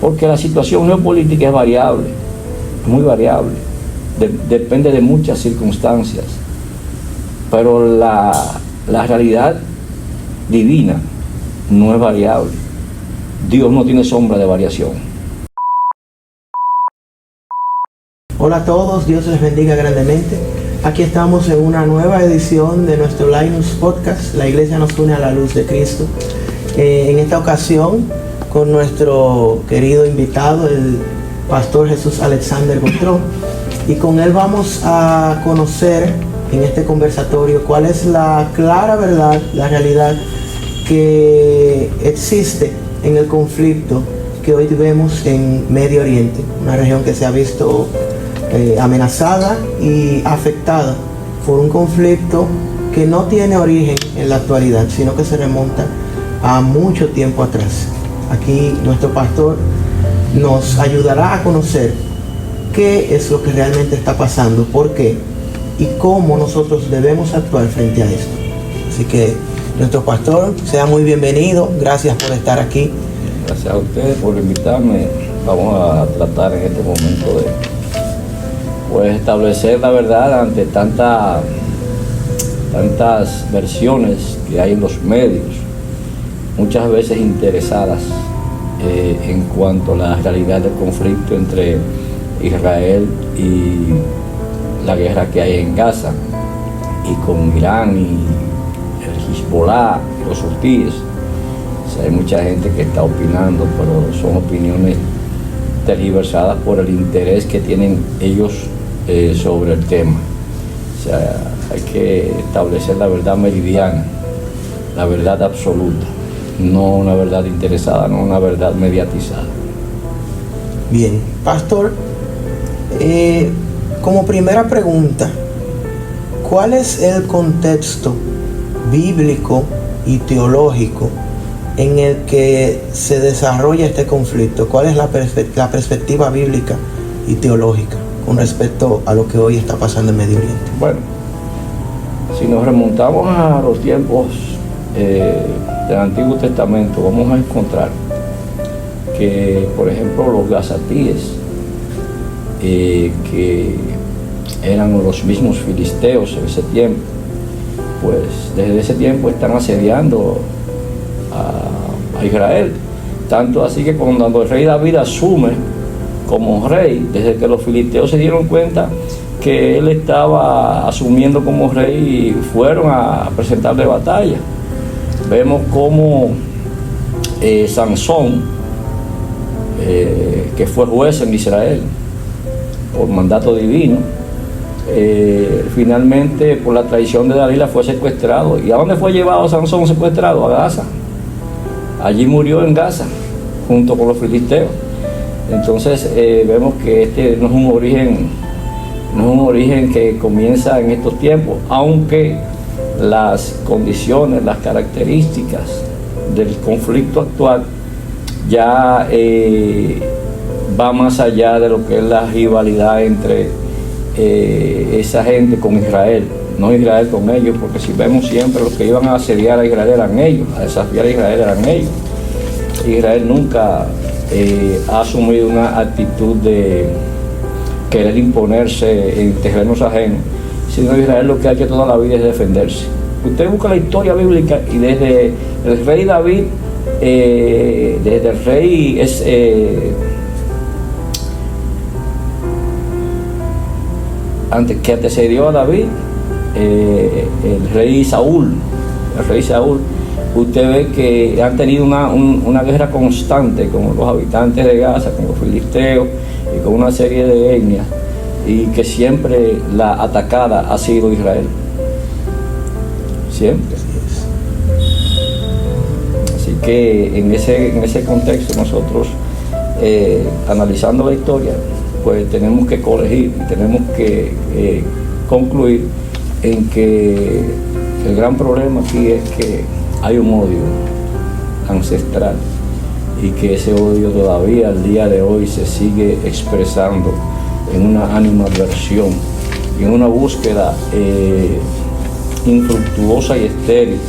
Porque la situación geopolítica es variable, muy variable, depende de muchas circunstancias, pero la realidad divina no es variable. Dios no tiene sombra de variación. Hola a todos, Dios les bendiga grandemente. Aquí estamos en una nueva edición de nuestro Linus Podcast, La Iglesia nos une a la luz de Cristo. En esta ocasión, con nuestro querido invitado, el pastor Jesús Alexander Gontrón, y con él vamos a conocer en este conversatorio cuál es la clara verdad, la realidad que existe en el conflicto que hoy vemos en Medio Oriente, una región que se ha visto amenazada y afectada por un conflicto que no tiene origen en la actualidad, sino que se remonta a mucho tiempo atrás. Aquí nuestro pastor nos ayudará a conocer qué es lo que realmente está pasando, por qué y cómo nosotros debemos actuar frente a esto. Así que nuestro pastor, sea muy bienvenido, gracias por estar aquí. Gracias a ustedes por invitarme. Vamos a tratar en este momento de establecer la verdad ante tantas versiones que hay en los medios, muchas veces interesadas en cuanto a la realidad del conflicto entre Israel y la guerra que hay en Gaza, y con Irán y el Hezbollah y los hutíes. O sea, hay mucha gente que está opinando, pero son opiniones tergiversadas por el interés que tienen ellos sobre el tema. O sea, hay que establecer la verdad meridiana, la verdad absoluta, no una verdad interesada, no una verdad mediatizada. Bien, pastor, como primera pregunta, ¿cuál es el contexto bíblico y teológico en el que se desarrolla este conflicto? ¿Cuál es la perspectiva bíblica y teológica con respecto a lo que hoy está pasando en Medio Oriente? Bueno, si nos remontamos a los tiempos del Antiguo Testamento, vamos a encontrar que, por ejemplo, los gazatíes, que eran los mismos filisteos en ese tiempo, pues desde ese tiempo están asediando a Israel. Tanto así que cuando el rey David asume como rey, desde que los filisteos se dieron cuenta que él estaba asumiendo como rey, fueron a presentarle batalla. Vemos cómo Sansón, que fue juez en Israel por mandato divino, finalmente por la traición de Dalila fue secuestrado. ¿Y a dónde fue llevado Sansón secuestrado? A Gaza. Allí murió en Gaza junto con los filisteos. Entonces vemos que este no es un origen que comienza en estos tiempos, aunque las condiciones, las características del conflicto actual ya va más allá de lo que es la rivalidad entre esa gente con Israel, no Israel con ellos, porque si vemos siempre los que iban a asediar a Israel eran ellos, a desafiar a Israel eran ellos. Israel nunca ha asumido una actitud de querer imponerse en terrenos ajenos, sino Israel lo que ha hecho toda la vida es defenderse. Usted busca la historia bíblica y desde el rey David, desde el rey antes que antecedió a David, el rey Saúl, usted ve que han tenido una guerra constante con los habitantes de Gaza, con los filisteos y con una serie de etnias, y que siempre la atacada ha sido Israel. Siempre. Así que en ese contexto nosotros, analizando la historia, pues tenemos que corregir y tenemos que concluir en que el gran problema aquí es que hay un odio ancestral y que ese odio todavía al día de hoy se sigue expresando en una animadversión y en una búsqueda infructuosa y estéril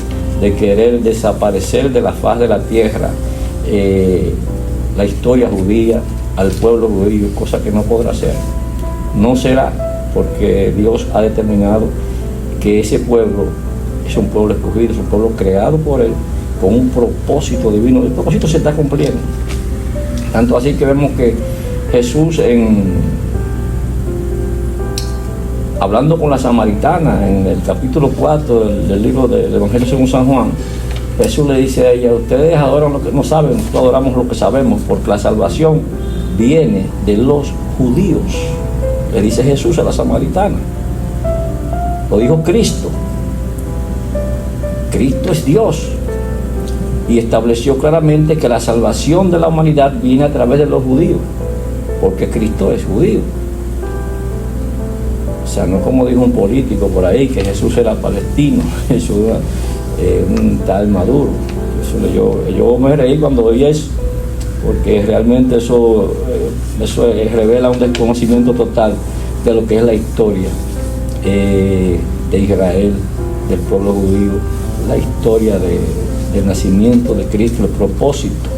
de querer desaparecer de la faz de la tierra la historia judía al pueblo judío, cosa que no podrá ser. No será, porque Dios ha determinado que ese pueblo es un pueblo escogido, es un pueblo creado por Él, con un propósito divino. El propósito se está cumpliendo. Tanto así que vemos que Jesús, hablando con la samaritana, en el capítulo 4 del libro del Evangelio según San Juan, Jesús le dice a ella: ustedes adoran lo que no saben, nosotros adoramos lo que sabemos, porque la salvación viene de los judíos. Le dice Jesús a la samaritana. Lo dijo Cristo. Cristo es Dios. Y estableció claramente que la salvación de la humanidad viene a través de los judíos, porque Cristo es judío. O sea, no como dijo un político por ahí, que Jesús era palestino, Jesús era un tal Maduro. Yo me reí cuando oí eso, porque realmente eso revela un desconocimiento total de lo que es la historia de Israel, del pueblo judío, la historia del nacimiento de Cristo, el propósito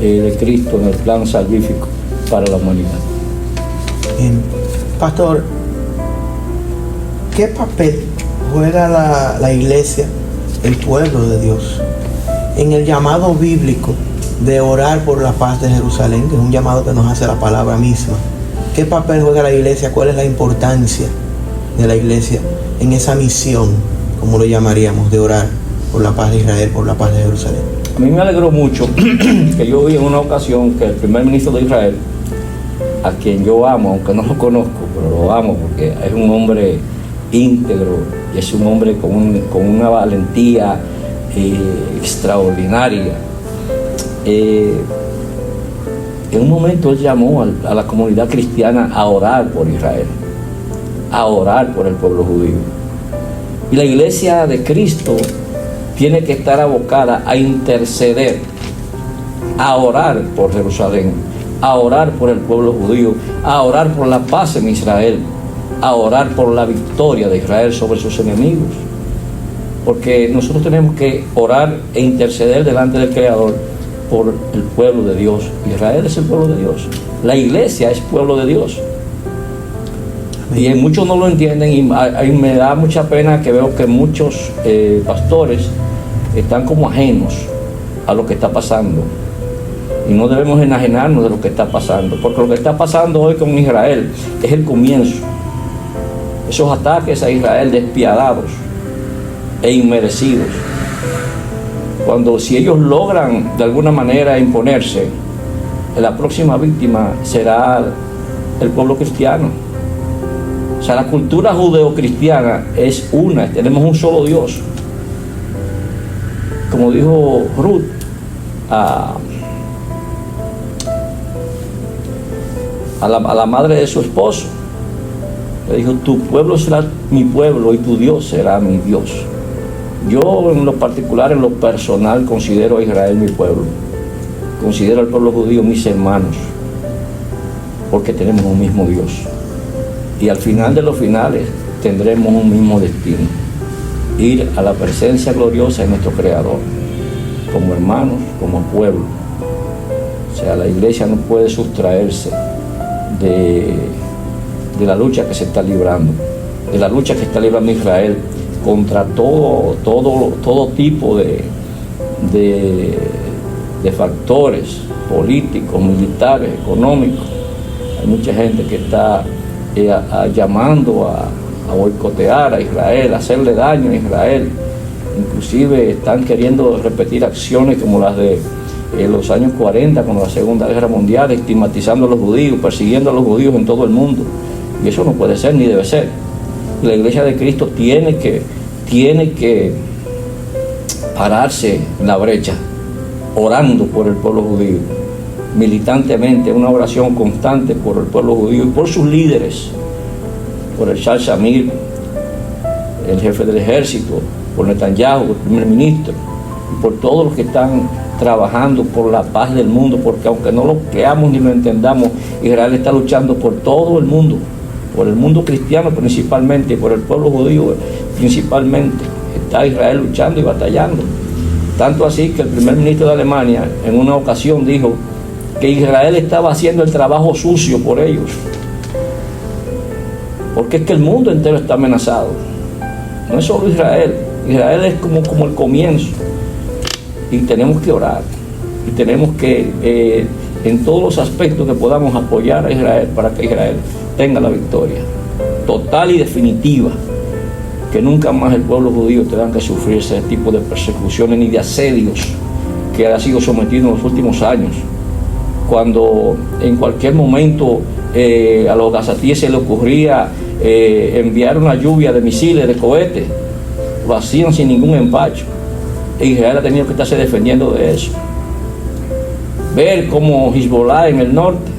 de Cristo en el plan salvífico para la humanidad. Bien. Pastor, ¿qué papel juega la iglesia, el pueblo de Dios, en el llamado bíblico de orar por la paz de Jerusalén, que es un llamado que nos hace la palabra misma? ¿Qué papel juega la iglesia? ¿Cuál es la importancia de la iglesia en esa misión, como lo llamaríamos, de orar por la paz de Israel, por la paz de Jerusalén? A mí me alegró mucho que yo vi en una ocasión que el primer ministro de Israel, a quien yo amo, aunque no lo conozco, pero lo amo porque es un hombre íntegro y es un hombre con una valentía extraordinaria. En un momento él llamó a la comunidad cristiana a orar por Israel, a orar por el pueblo judío. Y la iglesia de Cristo tiene que estar abocada a interceder, a orar por Jerusalén, a orar por el pueblo judío, a orar por la paz en Israel, a orar por la victoria de Israel sobre sus enemigos. Porque nosotros tenemos que orar e interceder delante del Creador por el pueblo de Dios. Israel es el pueblo de Dios. La iglesia es pueblo de Dios. Y muchos no lo entienden y me da mucha pena que veo que muchos pastores están como ajenos a lo que está pasando. Y no debemos enajenarnos de lo que está pasando, porque lo que está pasando hoy con Israel es el comienzo. Esos ataques a Israel despiadados e inmerecidos. Si ellos logran de alguna manera imponerse, la próxima víctima será el pueblo cristiano. O sea, la cultura judeocristiana es una, tenemos un solo Dios. Como dijo Ruth a la madre de su esposo, le dijo: tu pueblo será mi pueblo y tu Dios será mi Dios. Yo en lo particular, en lo personal, considero a Israel mi pueblo, considero al pueblo judío mis hermanos, porque tenemos un mismo Dios. Y al final de los finales tendremos un mismo destino: ir a la presencia gloriosa de nuestro Creador, como hermanos, como pueblo. O sea, la iglesia no puede sustraerse de la lucha que se está librando, de la lucha que está librando Israel contra todo tipo de factores políticos, militares, económicos. Hay mucha gente que está llamando a boicotear a Israel, a hacerle daño a Israel. Inclusive están queriendo repetir acciones como las de los años 40, con la Segunda Guerra Mundial, estigmatizando a los judíos, persiguiendo a los judíos en todo el mundo. Y eso no puede ser ni debe ser. La iglesia de Cristo tiene que pararse en la brecha, orando por el pueblo judío, militantemente, una oración constante por el pueblo judío y por sus líderes, por el Shah Shamir, el jefe del ejército, por Netanyahu, el primer ministro, y por todos los que están trabajando por la paz del mundo, porque aunque no lo creamos ni lo entendamos, Israel está luchando por todo el mundo, por el mundo cristiano principalmente, y por el pueblo judío principalmente. Está Israel luchando y batallando. Tanto así que el primer ministro de Alemania en una ocasión dijo que Israel estaba haciendo el trabajo sucio por ellos. Porque es que el mundo entero está amenazado. No es solo Israel. Israel es como el comienzo. Y tenemos que orar. Y tenemos que, en todos los aspectos que podamos, apoyar a Israel para que Israel tenga la victoria total y definitiva. Que nunca más el pueblo judío tenga que sufrir ese tipo de persecuciones ni de asedios que ha sido sometido en los últimos años. Cuando en cualquier momento a los gazatíes se les ocurría enviar una lluvia de misiles, de cohetes, lo hacían sin ningún empacho. E Israel ha tenido que estarse defendiendo de eso. Ver cómo Hezbollah en el norte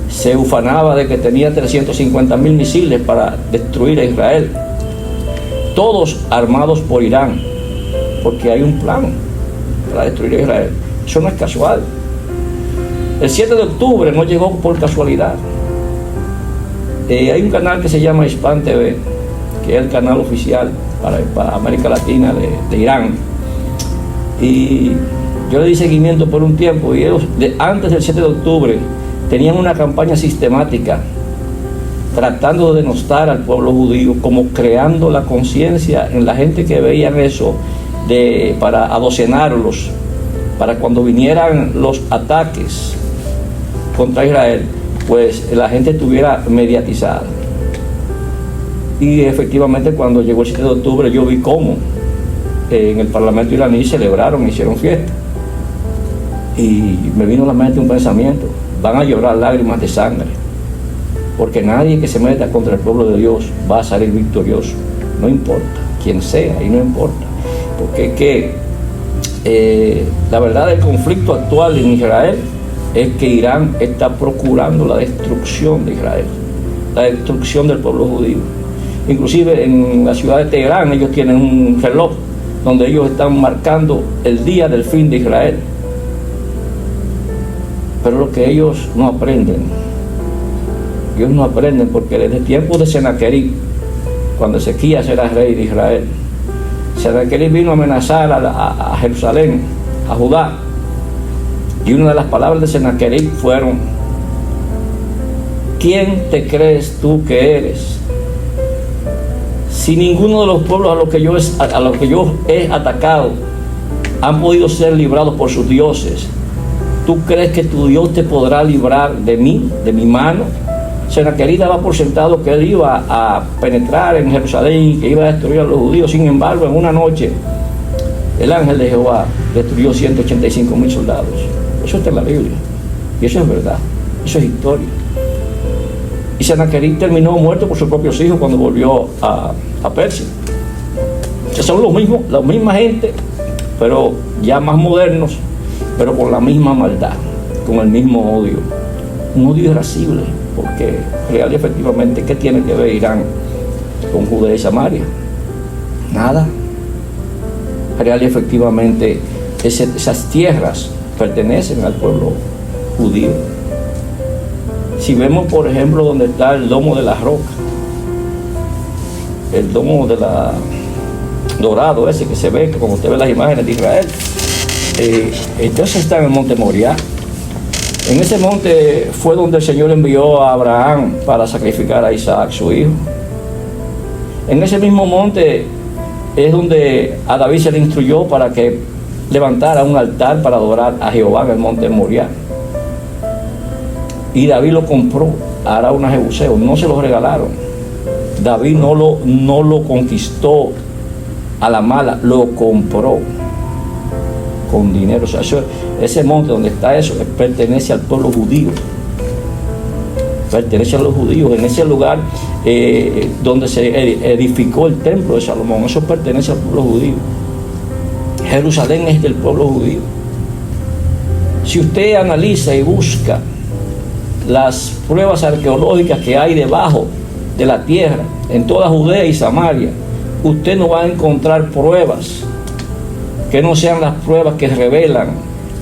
se ufanaba de que tenía 350,000 misiles para destruir a Israel, todos armados por Irán, porque hay un plan para destruir a Israel. Eso no es casual. El 7 de octubre no llegó por casualidad. Hay un canal que se llama Hispan TV, que es el canal oficial para América Latina de Irán, y yo le di seguimiento por un tiempo, y ellos antes del 7 de octubre tenían una campaña sistemática tratando de denostar al pueblo judío, como creando la conciencia en la gente que veían eso, para adocenarlos, para cuando vinieran los ataques contra Israel, pues la gente estuviera mediatizada. Y efectivamente, cuando llegó el 7 de octubre, yo vi cómo en el parlamento iraní celebraron, hicieron fiesta, y me vino a la mente un pensamiento: van a llorar lágrimas de sangre, porque nadie que se meta contra el pueblo de Dios va a salir victorioso, no importa quién sea, y no importa, porque es que la verdad del conflicto actual en Israel es que Irán está procurando la destrucción de Israel, la destrucción del pueblo judío. Inclusive en la ciudad de Teherán ellos tienen un reloj donde ellos están marcando el día del fin de Israel. Pero lo que ellos no aprenden, porque desde el tiempo de Senaquerib, cuando Ezequías era rey de Israel, Senaquerib vino a amenazar a Jerusalén, a Judá, y una de las palabras de Senaquerib fueron: ¿quién te crees tú que eres? Si ninguno de los pueblos a los que yo he atacado han podido ser librados por sus dioses, ¿tú crees que tu Dios te podrá librar de mí, de mi mano? Senaquerib daba por sentado que él iba a penetrar en Jerusalén y que iba a destruir a los judíos. Sin embargo, en una noche, el ángel de Jehová destruyó 185,000 soldados. Eso está en la Biblia, y eso es verdad, eso es historia. Y Senaquerib terminó muerto por sus propios hijos cuando volvió a Persia. Son la misma gente, pero ya más modernos, pero con la misma maldad, con el mismo odio, un odio irascible, porque real y efectivamente, ¿qué tiene que ver Irán con Judea y Samaria? Nada. Real y efectivamente, esas tierras pertenecen al pueblo judío. Si vemos, por ejemplo, donde está el domo de la roca, el domo de la dorado ese que se ve, que como usted ve las imágenes de Israel, entonces está en el monte Moriah. En ese monte fue donde el Señor envió a Abraham para sacrificar a Isaac, su hijo. En ese mismo monte es donde a David se le instruyó para que levantara un altar para adorar a Jehová en el monte Moriah. Y David lo compró a Arauna Jebuseo, no se lo regalaron. David no lo conquistó a la mala, lo compró con dinero. O sea, ese monte donde está eso pertenece al pueblo judío. Pertenece a los judíos. En ese lugar donde se edificó el templo de Salomón, eso pertenece al pueblo judío. Jerusalén es del pueblo judío. Si usted analiza y busca las pruebas arqueológicas que hay debajo de la tierra, en toda Judea y Samaria, usted no va a encontrar pruebas que no sean las pruebas que revelan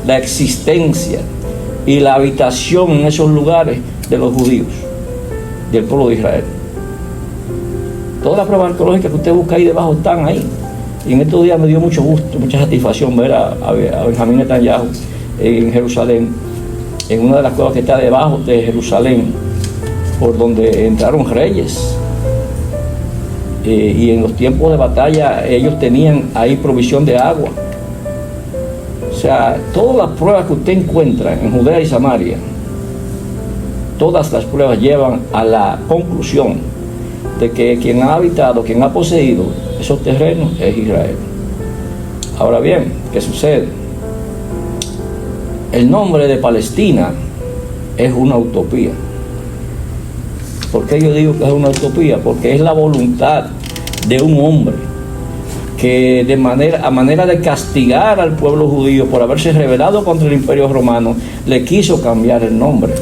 la existencia y la habitación en esos lugares de los judíos, del pueblo de Israel. Todas las pruebas arqueológicas que usted busca ahí debajo están ahí. Y en estos días me dio mucho gusto, mucha satisfacción ver a Benjamín Netanyahu en Jerusalén, en una de las cuevas que está debajo de Jerusalén, por donde entraron reyes. Y en los tiempos de batalla ellos tenían ahí provisión de agua. O sea, todas las pruebas que usted encuentra en Judea y Samaria, todas las pruebas llevan a la conclusión de que quien ha habitado, quien ha poseído esos terrenos es Israel. Ahora bien, ¿qué sucede? El nombre de Palestina es una utopía. ¿Por qué yo digo que es una utopía? Porque es la voluntad de un hombre que a manera de castigar al pueblo judío por haberse rebelado contra el Imperio Romano, le quiso cambiar el nombre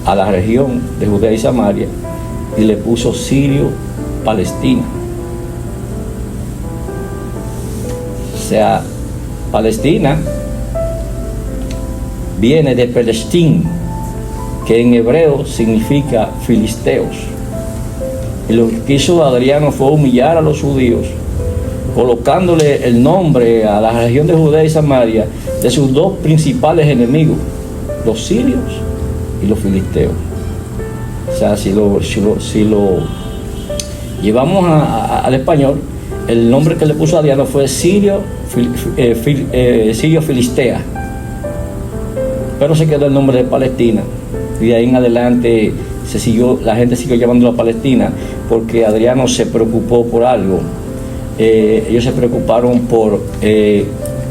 a la región de Judea y Samaria y le puso Sirio-Palestina. O sea, Palestina viene de Pelestín, que en hebreo significa filisteos. Y lo que hizo Adriano fue humillar a los judíos, colocándole el nombre a la región de Judea y Samaria de sus dos principales enemigos, los sirios y los filisteos. O sea, si lo llevamos al español, el nombre que le puso Adriano fue Sirio Filistea, pero se quedó el nombre de Palestina, y de ahí en adelante la gente siguió llamándolo Palestina, porque Adriano se preocupó por algo. Ellos se preocuparon por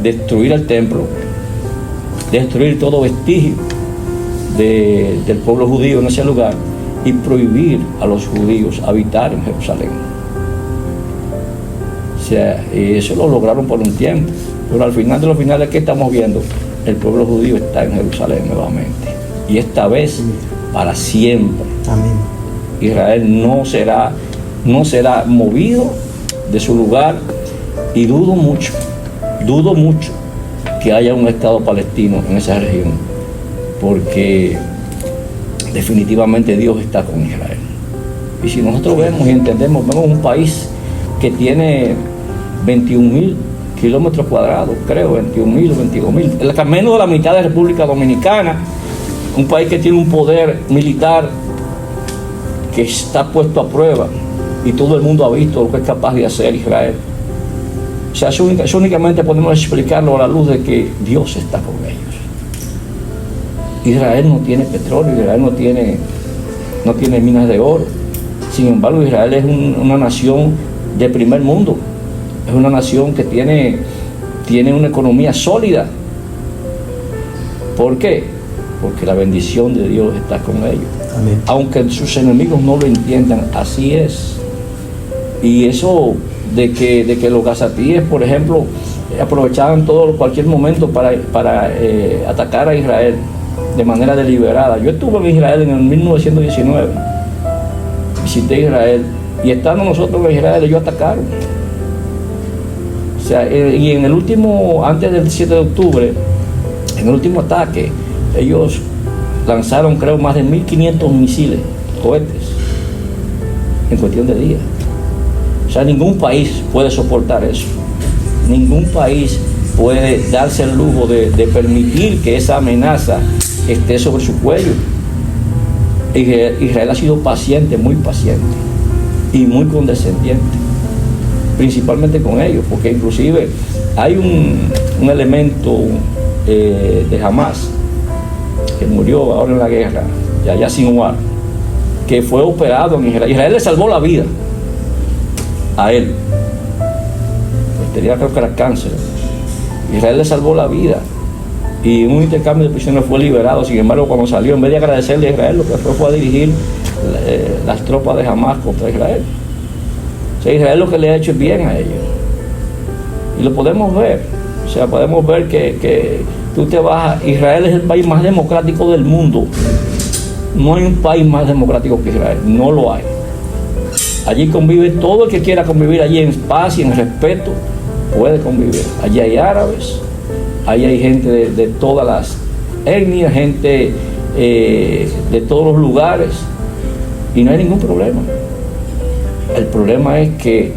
destruir el templo, destruir todo vestigio del pueblo judío en ese lugar y prohibir a los judíos habitar en Jerusalén. O sea, eso lo lograron por un tiempo, pero al final de los finales, ¿qué estamos viendo? El pueblo judío está en Jerusalén nuevamente, y esta vez para siempre. Amén. Israel no será movido de su lugar, y dudo mucho que haya un Estado palestino en esa región, porque definitivamente Dios está con Israel. Y si nosotros vemos y entendemos un país que tiene 21.000 kilómetros cuadrados, creo, 21.000 o 22.000, menos de la mitad de República Dominicana, un país que tiene un poder militar que está puesto a prueba, y todo el mundo ha visto lo que es capaz de hacer Israel. O sea, eso únicamente podemos explicarlo a la luz de que Dios está con ellos. Israel no tiene petróleo, Israel no tiene minas de oro. Sin embargo, Israel es una nación de primer mundo. Es una nación que tiene una economía sólida. ¿Por qué? Porque la bendición de Dios está con ellos. Amén. Aunque sus enemigos no lo entiendan, así es. Y eso de que los gazatíes, por ejemplo, aprovechaban cualquier momento para atacar a Israel de manera deliberada. Yo estuve en Israel en el 1919, visité Israel, y estando nosotros en Israel, ellos atacaron. O sea, y en el último, antes del 7 de octubre, en el último ataque, ellos lanzaron, creo, más de 1.500 misiles, cohetes, en cuestión de días. O sea, ningún país puede soportar eso. Ningún país puede darse el lujo de permitir que esa amenaza esté sobre su cuello. Israel ha sido paciente, muy paciente y muy condescendiente, principalmente con ellos, porque inclusive hay un elemento de Hamas que murió ahora en la guerra, Yahya Sinwar, que fue operado en Israel. Israel le salvó la vida a él. Tenía, creo que era cáncer. Israel le salvó la vida, y en un intercambio de prisioneros fue liberado. Sin embargo, cuando salió, en vez de agradecerle a Israel, lo que fue a dirigir las tropas de Hamas contra Israel. O sea, Israel lo que le ha hecho es bien a ellos, y lo podemos ver. O sea, podemos ver que tú te vas a Israel. Es el país más democrático del mundo. No hay un país más democrático que Israel, no lo hay. Allí convive todo el que quiera convivir allí en paz y en respeto, puede convivir. Allí hay árabes, allí hay gente de todas las etnias, gente de todos los lugares, y no hay ningún problema. El problema es que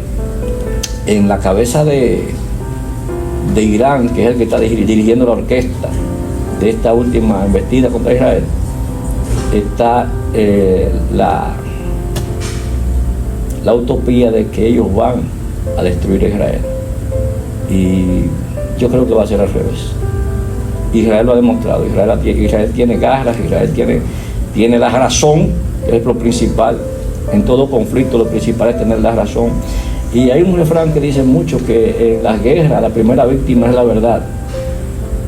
en la cabeza de Irán, que es el que está dirigiendo la orquesta, de esta última embestida contra Israel, está la utopía de que ellos van a destruir a Israel. Y yo creo que va a ser al revés. Israel lo ha demostrado. Israel tiene garras, Israel tiene la razón, que es lo principal. En todo conflicto lo principal es tener la razón. Y hay un refrán que dice mucho que en las guerras la primera víctima es la verdad.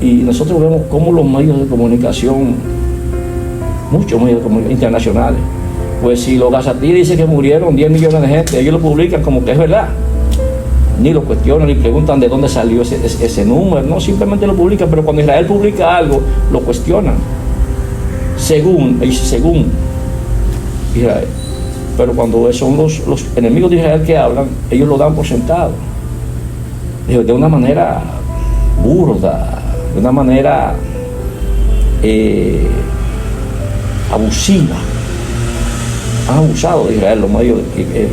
Y nosotros vemos cómo los medios de comunicación, muchos medios de comunicación internacionales, pues si los gazatíes dicen que murieron 10 millones de gente, ellos lo publican como que es verdad. Ni lo cuestionan, ni preguntan de dónde salió ese número, no, simplemente lo publican. Pero cuando Israel publica algo, lo cuestionan según Israel. Pero cuando son los enemigos de Israel que hablan, ellos lo dan por sentado, de una manera burda, de una manera abusiva. Han abusado de Israel los medios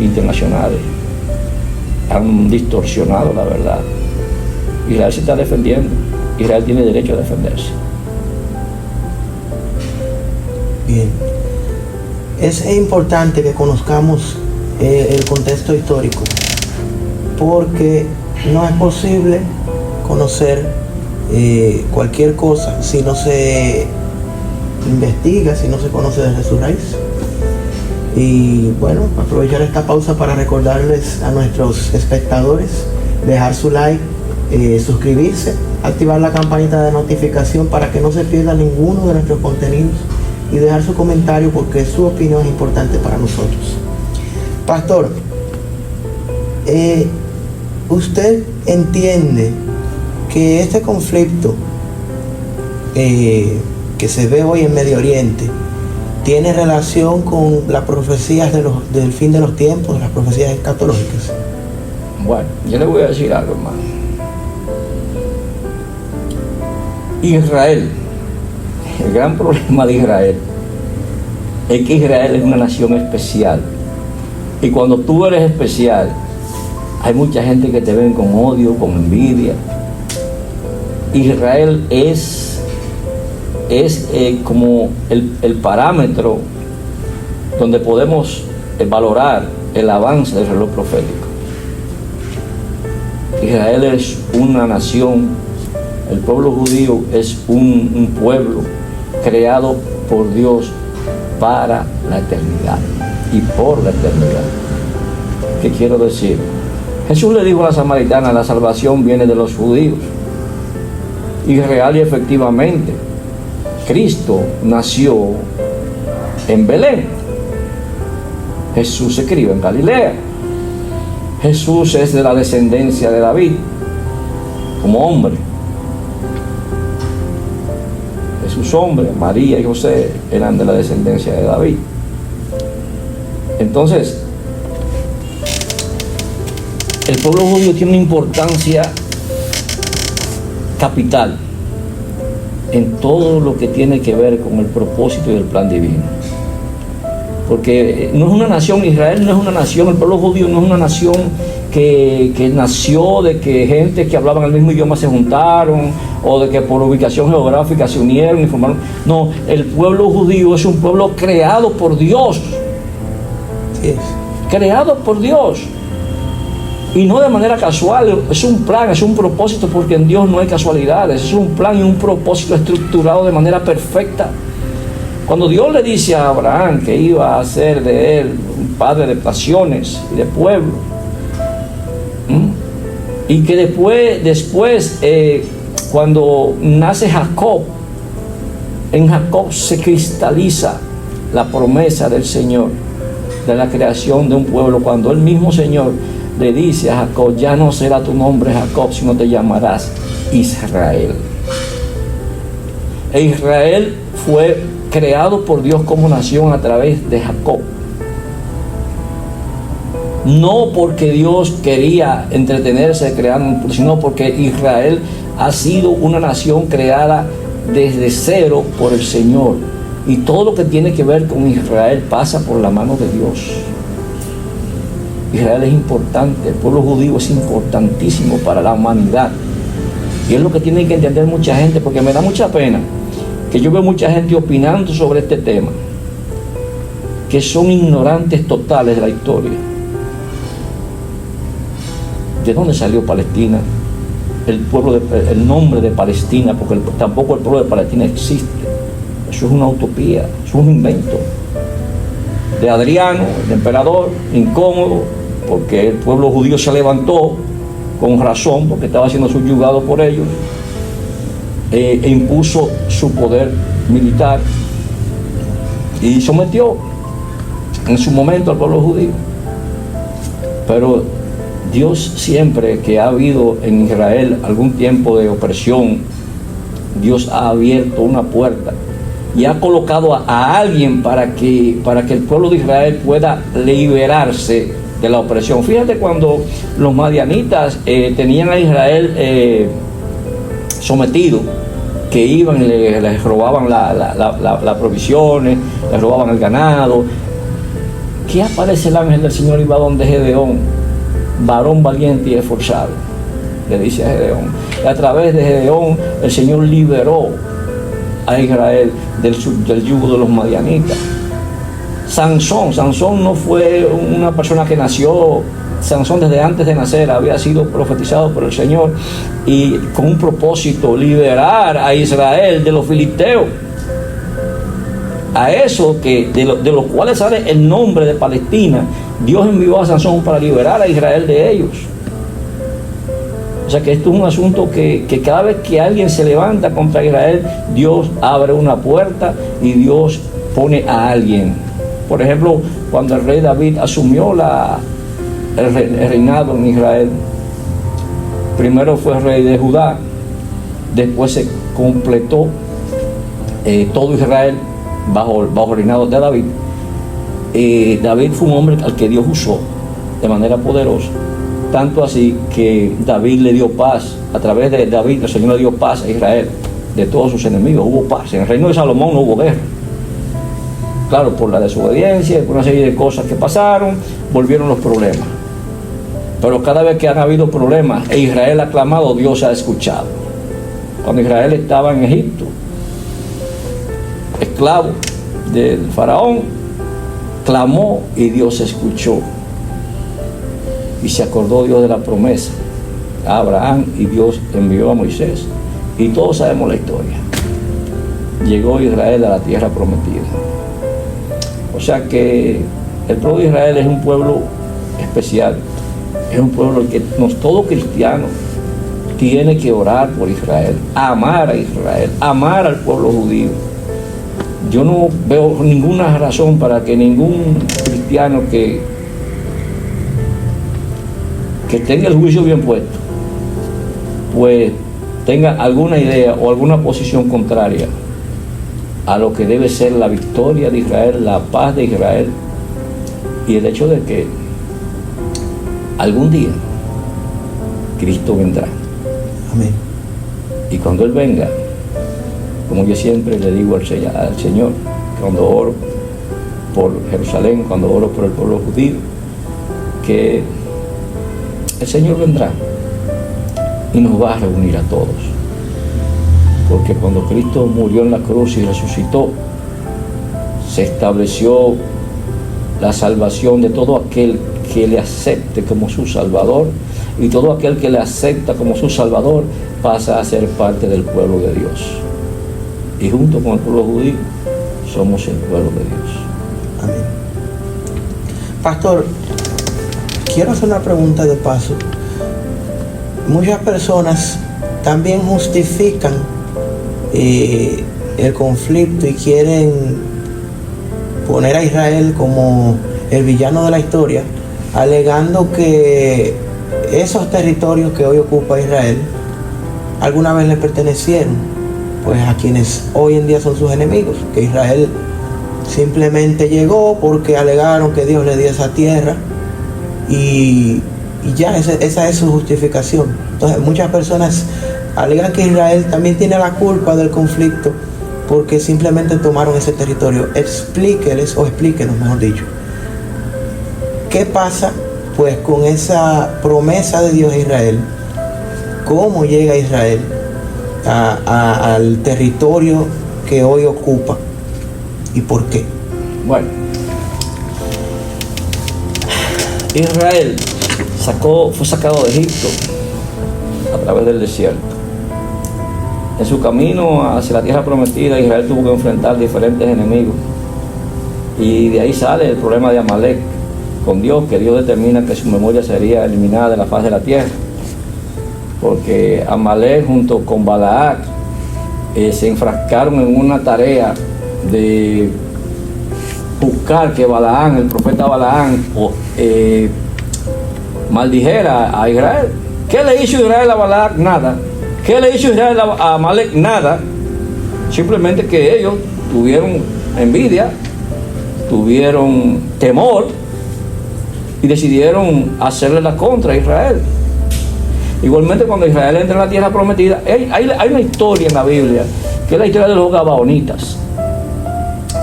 internacionales, han distorsionado la verdad. Israel se está defendiendo. Israel tiene derecho a defenderse. Bien. Es importante que conozcamos el contexto histórico, porque no es posible conocer cualquier cosa si no se investiga, si no se conoce desde su raíz. Y bueno, aprovechar esta pausa para recordarles a nuestros espectadores dejar su like, suscribirse, activar la campanita de notificación para que no se pierda ninguno de nuestros contenidos y dejar su comentario, porque su opinión es importante para nosotros. Pastor, ¿usted entiende que este conflicto que se ve hoy en Medio Oriente tiene relación con las profecías del fin de los tiempos, las profecías escatológicas? Bueno, yo le voy a decir algo, hermano. Israel, el gran problema de Israel es que Israel es una nación especial. Y cuando tú eres especial, hay mucha gente que te ven con odio, con envidia. Israel es como el parámetro donde podemos valorar el avance del reloj profético. Israel es una nación, el pueblo judío es un pueblo creado por Dios para la eternidad y por la eternidad. ¿Qué quiero decir? Jesús le dijo a la samaritana: la salvación viene de los judíos. Y real y efectivamente, Cristo nació en Belén. Jesús se crió en Galilea. Jesús es de la descendencia de David como hombre. Jesús hombre, María y José eran de la descendencia de David. Entonces, el pueblo judío tiene una importancia capital en todo lo que tiene que ver con el propósito y el plan divino. Porque no es una nación, Israel no es una nación, el pueblo judío no es una nación que nació de que gente que hablaban el mismo idioma se juntaron, o de que por ubicación geográfica se unieron y formaron. No, el pueblo judío es un pueblo creado por Dios. Sí. Creado por Dios. Y no de manera casual, es un plan, es un propósito, porque en Dios no hay casualidades, es un plan y un propósito estructurado de manera perfecta. Cuando Dios le dice a Abraham que iba a hacer de él un padre de naciones y de pueblo, y que después cuando nace Jacob, en Jacob se cristaliza la promesa del Señor de la creación de un pueblo, cuando el mismo Señor le dice a Jacob: ya no será tu nombre Jacob, sino te llamarás Israel. E Israel fue creado por Dios como nación a través de Jacob. No porque Dios quería entretenerse creando, sino porque Israel ha sido una nación creada desde cero por el Señor. Y todo lo que tiene que ver con Israel pasa por la mano de Dios. Israel es importante, el pueblo judío es importantísimo para la humanidad. Y es lo que tiene que entender mucha gente, porque me da mucha pena que yo veo mucha gente opinando sobre este tema, que son ignorantes totales de la historia. ¿De dónde salió Palestina? El nombre de Palestina, porque tampoco el pueblo de Palestina existe. Eso es una utopía, eso es un invento de Adriano, el emperador, incómodo, porque el pueblo judío se levantó con razón, porque estaba siendo subyugado por ellos, e impuso su poder militar y sometió en su momento al pueblo judío. Pero Dios, siempre que ha habido en Israel algún tiempo de opresión, Dios ha abierto una puerta y ha colocado a alguien para que el pueblo de Israel pueda liberarse de la opresión. Fíjate, cuando los madianitas tenían a Israel sometido, que iban y les robaban las provisiones, les robaban el ganado, ¿qué aparece el ángel del Señor y va donde Gedeón? Varón valiente y esforzado, le dice a Gedeón. Y a través de Gedeón el Señor liberó a Israel del yugo de los madianitas. Sansón no fue una persona que nació. Sansón, desde antes de nacer, había sido profetizado por el Señor, y con un propósito: liberar a Israel de los filisteos. A eso de los cuales sale el nombre de Palestina, Dios envió a Sansón para liberar a Israel de ellos. O sea que esto es un asunto que cada vez que alguien se levanta contra Israel, Dios abre una puerta y Dios pone a alguien. Por ejemplo, cuando el rey David asumió el reinado en Israel, primero fue rey de Judá, después se completó todo Israel bajo el reinado de David. David fue un hombre al que Dios usó de manera poderosa, tanto así que David le dio paz. A través de David el Señor le dio paz a Israel de todos sus enemigos. Hubo paz. En el reino de Salomón no hubo guerra, claro, por la desobediencia, por una serie de cosas que pasaron, volvieron los problemas. Pero cada vez que han habido problemas e Israel ha clamado, Dios ha escuchado. Cuando Israel estaba en Egipto, esclavo del faraón, clamó y Dios escuchó. Y se acordó Dios de la promesa a Abraham, y Dios envió a Moisés. Y todos sabemos la historia. Llegó Israel a la tierra prometida. O sea que el pueblo de Israel es un pueblo especial. Es un pueblo que todo cristiano tiene que orar por Israel, amar a Israel, amar al pueblo judío. Yo no veo ninguna razón para que ningún cristiano que tenga el juicio bien puesto, pues tenga alguna idea o alguna posición contraria a lo que debe ser la victoria de Israel, la paz de Israel, y el hecho de que algún día Cristo vendrá. Amén. Y cuando Él venga, como yo siempre le digo al Señor, cuando oro por Jerusalén, cuando oro por el pueblo judío, que el Señor vendrá y nos va a reunir a todos. Porque cuando Cristo murió en la cruz y resucitó, se estableció la salvación de todo aquel que le acepte como su Salvador, y todo aquel que le acepta como su Salvador pasa a ser parte del pueblo de Dios. Y junto con el pueblo judío somos el pueblo de Dios. Amén. Pastor, quiero hacer una pregunta de paso. Muchas personas también justifican el conflicto y quieren poner a Israel como el villano de la historia, alegando que esos territorios que hoy ocupa Israel alguna vez le pertenecieron pues a quienes hoy en día son sus enemigos, que Israel simplemente llegó porque alegaron que Dios le dio esa tierra y ya esa es su justificación. Entonces muchas personas alegan que Israel también tiene la culpa del conflicto porque simplemente tomaron ese territorio. Explíquenos, mejor dicho, ¿qué pasa pues con esa promesa de Dios a Israel? ¿Cómo llega Israel al territorio que hoy ocupa y por qué? Bueno, Israel fue sacado de Egipto a través del desierto. En su camino hacia la tierra prometida, Israel tuvo que enfrentar diferentes enemigos. Y de ahí sale el problema de Amalek con Dios, que Dios determina que su memoria sería eliminada de la faz de la tierra. Porque Amalek junto con Balac se enfrascaron en una tarea de buscar que Balaam, el profeta Balaam, maldijera a Israel. ¿Qué le hizo Israel a Balac? Nada. ¿Qué le hizo Israel a Amalek? Nada. Simplemente que ellos tuvieron envidia, tuvieron temor y decidieron hacerle la contra a Israel. Igualmente, cuando Israel entra en la tierra prometida, hay una historia en la Biblia, que es la historia de los gabaonitas.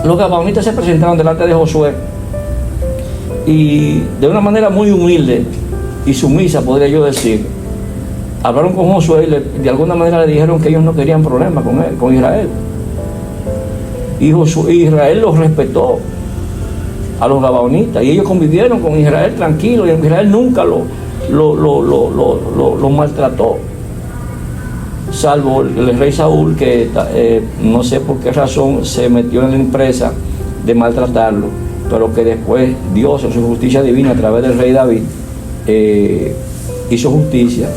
Los gabaonitas se presentaron delante de Josué y de una manera muy humilde y sumisa, podría yo decir, hablaron con Josué y de alguna manera le dijeron que ellos no querían problemas con Israel. Y Israel los respetó a los gabaonitas y ellos convivieron con Israel tranquilo, y Israel nunca lo maltrató, salvo el rey Saúl, que no sé por qué razón se metió en la empresa de maltratarlo, pero que después Dios, en su justicia divina a través del rey David, hizo justicia,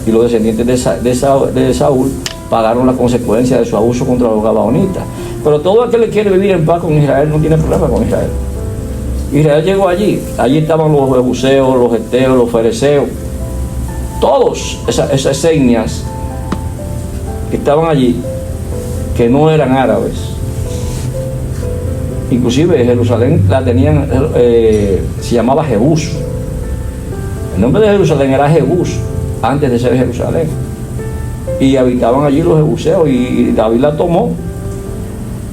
y los descendientes de Saúl pagaron las consecuencias de su abuso contra los gabaonitas. Pero todo aquel que quiere vivir en paz con Israel no tiene problema con Israel. Israel llegó allí estaban los jebuseos, los heteos, los fereceos, todos esas etnias que estaban allí, que no eran árabes. Inclusive Jerusalén la tenían, se llamaba Jebús. El nombre de Jerusalén era Jebús, antes de ser Jerusalén. Y habitaban allí los jebuseos, y David la tomó.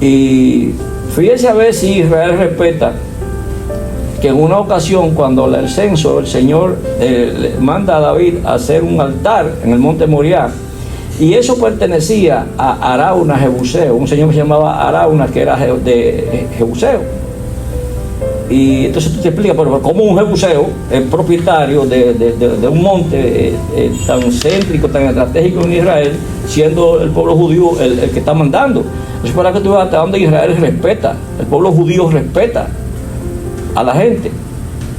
Y fíjense a ver si Israel respeta que en una ocasión, cuando el censo, el Señor le manda a David a hacer un altar en el monte Moriah, y eso pertenecía a Arauna Jebuseo, un señor que se llamaba Arauna, que era de Jebuseo. Y entonces tú te explicas, pero ¿cómo un jebuseo es propietario de un monte tan céntrico, tan estratégico en Israel, siendo el pueblo judío el que está mandando? Es para que tú veas hasta donde Israel respeta, el pueblo judío respeta a la gente.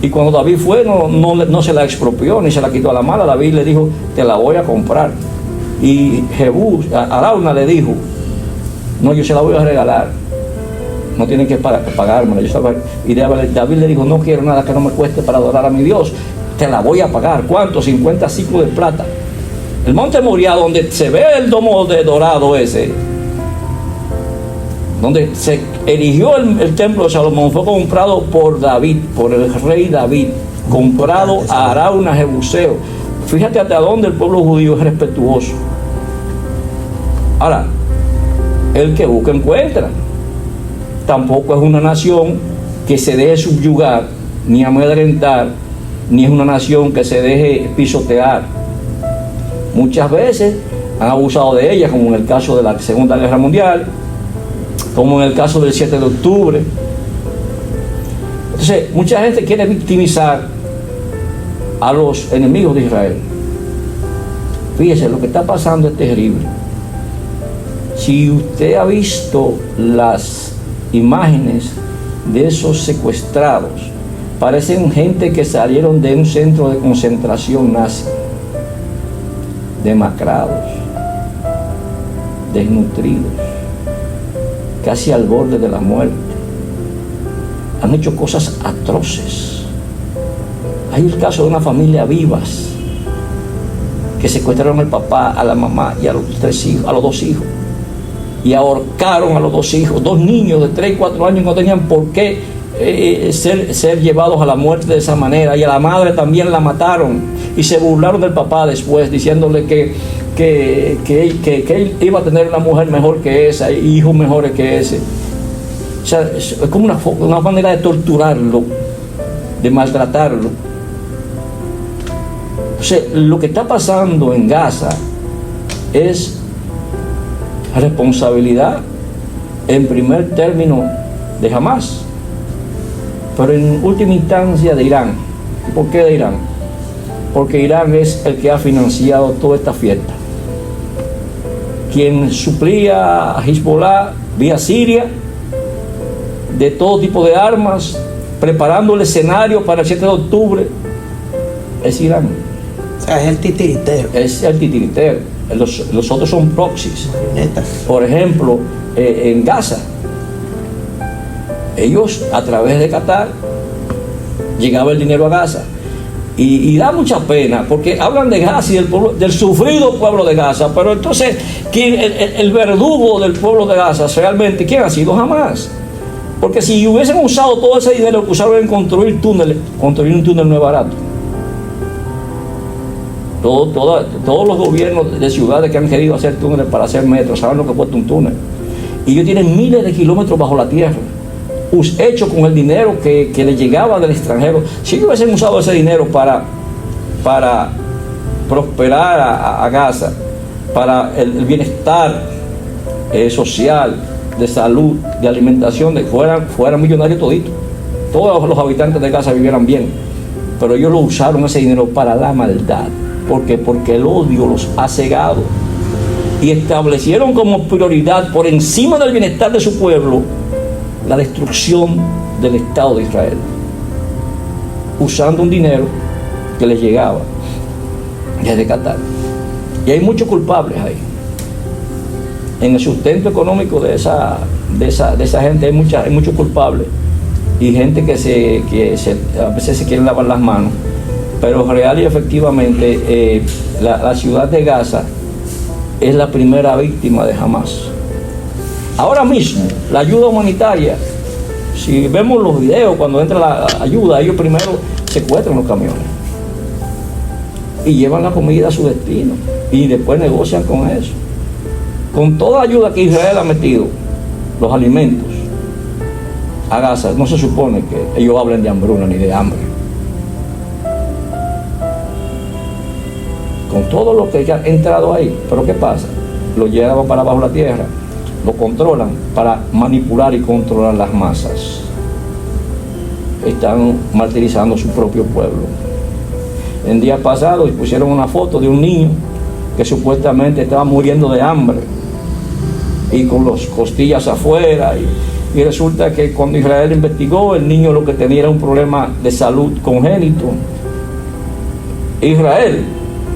Y cuando David fue, no se la expropió ni se la quitó a la mala. David le dijo, te la voy a comprar. Y Arauna le dijo, no, yo se la voy a regalar, no tienen que pagármela. Y David le dijo, no quiero nada que no me cueste para adorar a mi Dios, te la voy a pagar. ¿Cuánto? 50 ciclos de plata. El monte Moriah, donde se ve el domo de dorado ese, donde se erigió el templo de Salomón, fue comprado por David, por el rey David, comprado a Arauna Jebuseo. Fíjate hasta dónde el pueblo judío es respetuoso. Ahora, el que busca encuentra. Tampoco es una nación que se deje subyugar, ni amedrentar, ni es una nación que se deje pisotear. Muchas veces han abusado de ella, como en el caso de la Segunda Guerra Mundial, como en el caso del 7 de octubre. Entonces, mucha gente quiere victimizar a los enemigos de Israel. Fíjese, lo que está pasando es terrible. Si usted ha visto las imágenes de esos secuestrados, parecen gente que salieron de un centro de concentración nazi, demacrados, desnutridos, casi al borde de la muerte. Han hecho cosas atroces. Hay el caso de una familia Vivas que secuestraron al papá, a la mamá y a los 2 hijos, y ahorcaron a los 2 hijos, 2 niños de 3 y 4 años que no tenían por qué ser llevados a la muerte de esa manera, y a la madre también la mataron, y se burlaron del papá después, diciéndole que él iba a tener una mujer mejor que esa y hijos mejores que ese. O sea, es como una manera de torturarlo, de maltratarlo. O sea, lo que está pasando en Gaza es responsabilidad en primer término de Hamás, pero en última instancia de Irán. ¿Y por qué de Irán? Porque Irán es el que ha financiado toda esta fiesta. Quien suplía a Hezbollah vía Siria de todo tipo de armas, preparando el escenario para el 7 de octubre, es Irán. O sea, es el titiritero. Es el titiritero. Los otros son proxies. Neta. Por ejemplo, en Gaza, ellos a través de Qatar llegaba el dinero a Gaza. Y da mucha pena, porque hablan de Gaza y del sufrido pueblo de Gaza, pero entonces el verdugo del pueblo de Gaza realmente, ¿quién ha sido? Hamás? Porque si hubiesen usado todo ese dinero que usaron en construir un túnel no es barato. Todos los gobiernos de ciudades que han querido hacer túneles para hacer metros saben lo que cuesta un túnel. Y ellos tienen miles de kilómetros bajo la tierra, hecho con el dinero que les llegaba del extranjero. Si ellos hubiesen usado ese dinero para prosperar a Gaza, para el bienestar social, de salud, de alimentación, fueran millonarios toditos, todos los habitantes de Gaza vivieran bien, pero ellos lo usaron ese dinero para la maldad. ¿Por qué? Porque el odio los ha cegado y establecieron como prioridad por encima del bienestar de su pueblo la destrucción del Estado de Israel, usando un dinero que les llegaba desde Qatar. Y hay muchos culpables ahí. En el sustento económico de esa gente hay muchos culpables y gente que a veces se quieren lavar las manos, pero real y efectivamente la ciudad de Gaza es la primera víctima de Hamás. Ahora mismo, la ayuda humanitaria, si vemos los videos cuando entra la ayuda, ellos primero secuestran los camiones y llevan la comida a su destino y después negocian con eso. Con toda la ayuda que Israel ha metido, los alimentos a Gaza, no se supone que ellos hablen de hambruna ni de hambre. Con todo lo que ha entrado ahí, pero ¿qué pasa? Lo llevan para abajo la tierra, lo controlan para manipular y controlar las masas. Están martirizando a su propio pueblo. El día pasado pusieron una foto de un niño que supuestamente estaba muriendo de hambre y con las costillas afuera, y resulta que cuando Israel investigó, el niño lo que tenía era un problema de salud congénito. Israel,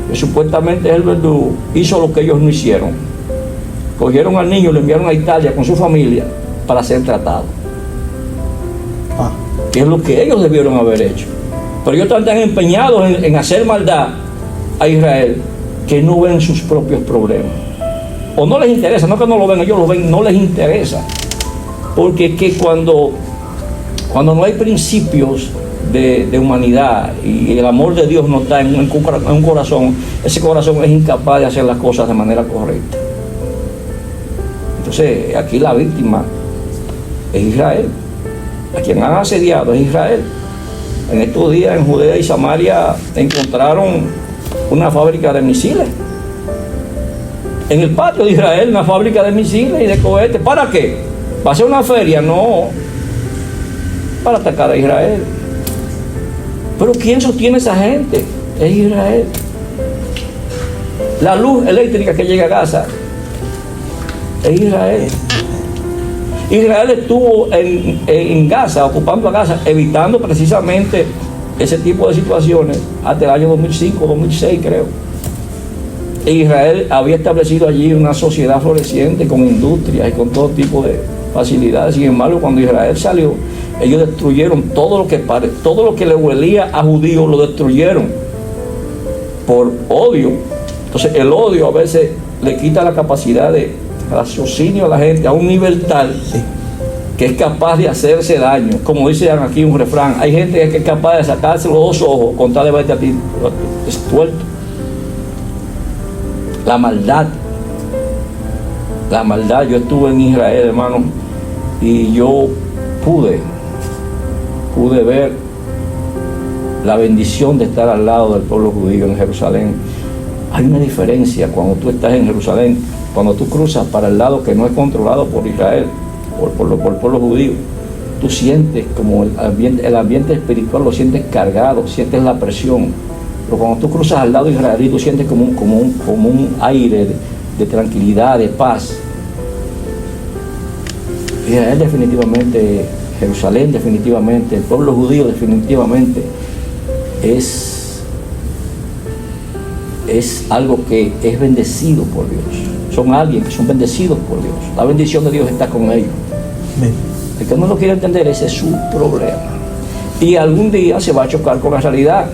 que supuestamente es el verdugo, hizo lo que ellos no hicieron. Cogieron al niño y lo enviaron a Italia con su familia para ser tratado. Que es lo que ellos debieron haber hecho. Pero ellos están tan empeñados en hacer maldad a Israel que no ven sus propios problemas. O no les interesa, no que no lo ven, ellos lo ven, no les interesa. Porque es que cuando no hay principios de humanidad y el amor de Dios no está en un corazón, ese corazón es incapaz de hacer las cosas de manera correcta. Entonces, aquí la víctima es Israel. A quien han asediado es Israel. En estos días en Judea y Samaria encontraron una fábrica de misiles. En el patio de Israel, una fábrica de misiles y de cohetes. ¿Para qué? ¿Va a ser una feria? No. Para atacar a Israel. Pero ¿quién sostiene a esa gente? Es Israel. La luz eléctrica que llega a Gaza es Israel. Israel estuvo en Gaza, ocupando a Gaza, evitando precisamente ese tipo de situaciones hasta el año 2005, 2006 creo. Israel había establecido allí una sociedad floreciente con industrias y con todo tipo de facilidades. Sin embargo, cuando Israel salió, ellos destruyeron todo lo que le huelía a judíos, lo destruyeron por odio. Entonces el odio a veces le quita la capacidad de raciocinio a la gente a un nivel tal que es capaz de hacerse daño. Como dicen aquí un refrán, hay gente que es capaz de sacarse los dos ojos con tal de verte a ti tuerto. La maldad, yo estuve en Israel, hermano, y yo pude ver la bendición de estar al lado del pueblo judío en Jerusalén. Hay una diferencia cuando tú estás en Jerusalén, cuando tú cruzas para el lado que no es controlado por Israel, por el pueblo judío. Tú sientes como el ambiente espiritual, lo sientes cargado, sientes la presión. Pero cuando tú cruzas al lado israelí, tú sientes como un aire de tranquilidad, de paz. Israel definitivamente, Jerusalén definitivamente, el pueblo judío definitivamente es algo que es bendecido por Dios. Son alguien que son bendecidos por Dios. La bendición de Dios está con ellos. Amén. El que no lo quiere entender, ese es su problema. Y algún día se va a chocar con la realidad,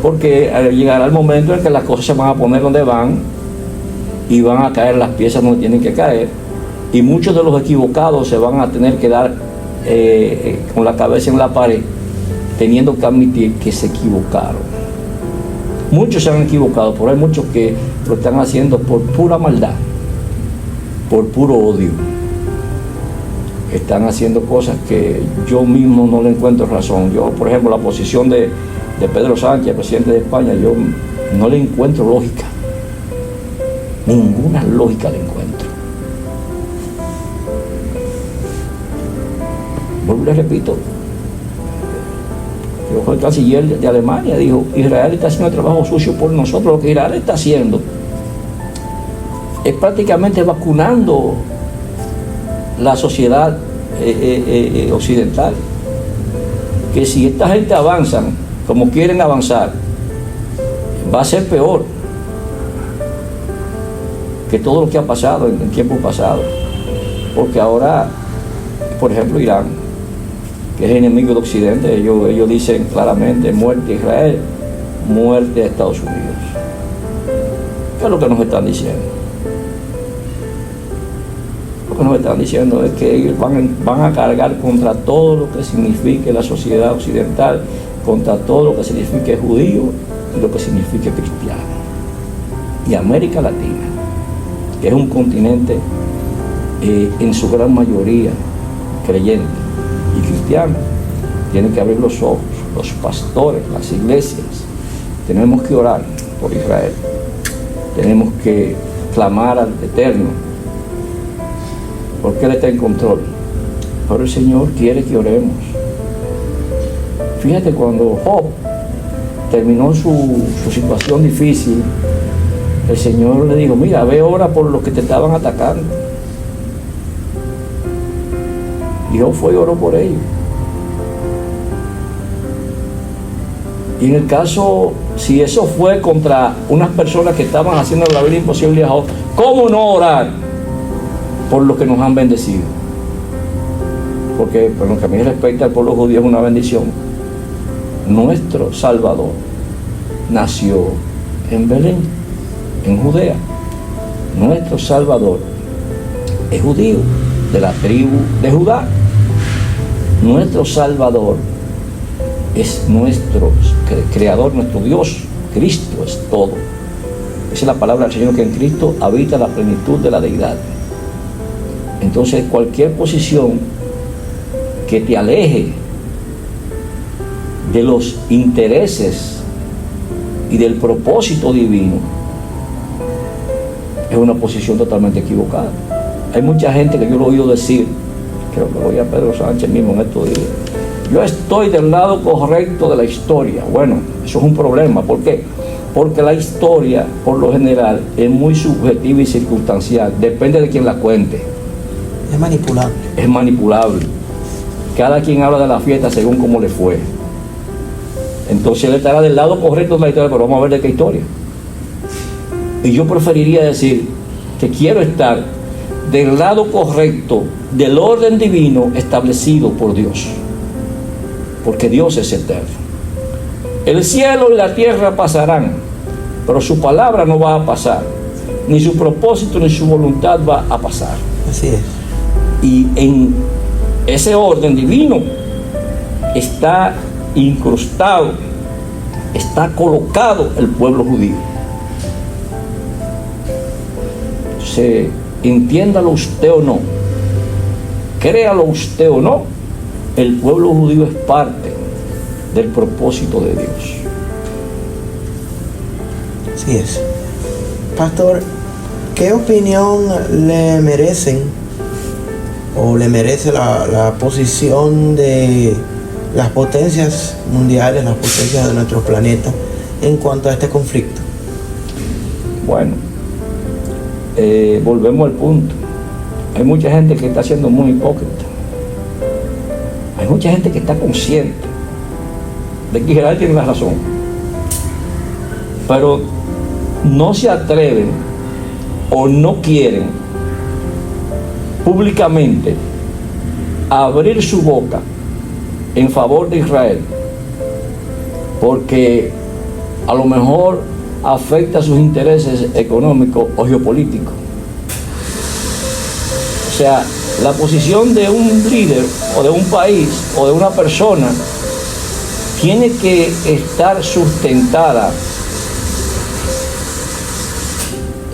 porque llegará el momento en que las cosas se van a poner donde van y van a caer las piezas donde tienen que caer, y muchos de los equivocados se van a tener que dar con la cabeza en la pared, teniendo que admitir que se equivocaron. Muchos se han equivocado, pero hay muchos que lo están haciendo por pura maldad, por puro odio. Están haciendo cosas que yo mismo no le encuentro razón. Yo, por ejemplo, la posición de Pedro Sánchez, presidente de España, yo no le encuentro lógica. Ninguna lógica le encuentro. Vuelvo y le repito, el canciller de Alemania dijo: Israel está haciendo el trabajo sucio por nosotros. Lo que Israel está haciendo es prácticamente vacunando la sociedad occidental. Que si esta gente avanzan como quieren avanzar, va a ser peor que todo lo que ha pasado en tiempos pasados. Porque ahora, por ejemplo, Irán, que es enemigo de Occidente, ellos dicen claramente: muerte a Israel, muerte a Estados Unidos. ¿Qué es lo que nos están diciendo? Lo que nos están diciendo es que ellos van a cargar contra todo lo que signifique la sociedad occidental, contra todo lo que signifique judío y lo que signifique cristiano. Y América Latina, que es un continente en su gran mayoría creyente y cristiano, tiene que abrir los ojos. Los pastores, las iglesias, tenemos que orar por Israel, tenemos que clamar al Eterno, porque Él está en control. Pero el Señor quiere que oremos. Fíjate, cuando Job terminó su situación difícil, el Señor le dijo: mira, ve, ora por los que te estaban atacando. Y Job fue y oró por ellos. Y en el caso, si eso fue contra unas personas que estaban haciendo la vida imposible a Job, ¿cómo no orar por los que nos han bendecido? Porque, por lo que a mí respecta, al pueblo judío es una bendición. Nuestro Salvador nació en Belén, en Judea. Nuestro Salvador es judío, de la tribu de Judá. Nuestro Salvador es nuestro Creador, nuestro Dios. Cristo es todo. Esa es la palabra del Señor, que en Cristo habita la plenitud de la deidad. Entonces, cualquier posición que te aleje de los intereses y del propósito divino es una posición totalmente equivocada. Hay mucha gente que yo lo he oído decir, creo que lo oí a Pedro Sánchez mismo en estos días: yo estoy del lado correcto de la historia. Bueno, eso es un problema. ¿Por qué? Porque la historia, por lo general, es muy subjetiva y circunstancial. Depende de quien la cuente. Es manipulable. Es manipulable. Cada quien habla de la fiesta según cómo le fue. Entonces él estará del lado correcto de la historia, pero vamos a ver de qué historia. Y yo preferiría decir que quiero estar del lado correcto del orden divino establecido por Dios. Porque Dios es eterno. El cielo y la tierra pasarán, pero su palabra no va a pasar. Ni su propósito ni su voluntad va a pasar. Así es. Y en ese orden divino está incrustado, está colocado el pueblo judío. Entonces, entiéndalo usted o no, créalo usted o no, el pueblo judío es parte del propósito de Dios. Así es. Pastor, ¿qué opinión le merecen o le merece la posición de las potencias mundiales, las potencias de nuestro planeta en cuanto a este conflicto? Bueno, volvemos al punto. Hay mucha gente que está siendo muy hipócrita. Hay mucha gente que está consciente de que Israel tiene la razón, pero no se atreven o no quieren públicamente abrir su boca en favor de Israel, porque a lo mejor afecta sus intereses económicos o geopolíticos. O sea, la posición de un líder o de un país o de una persona tiene que estar sustentada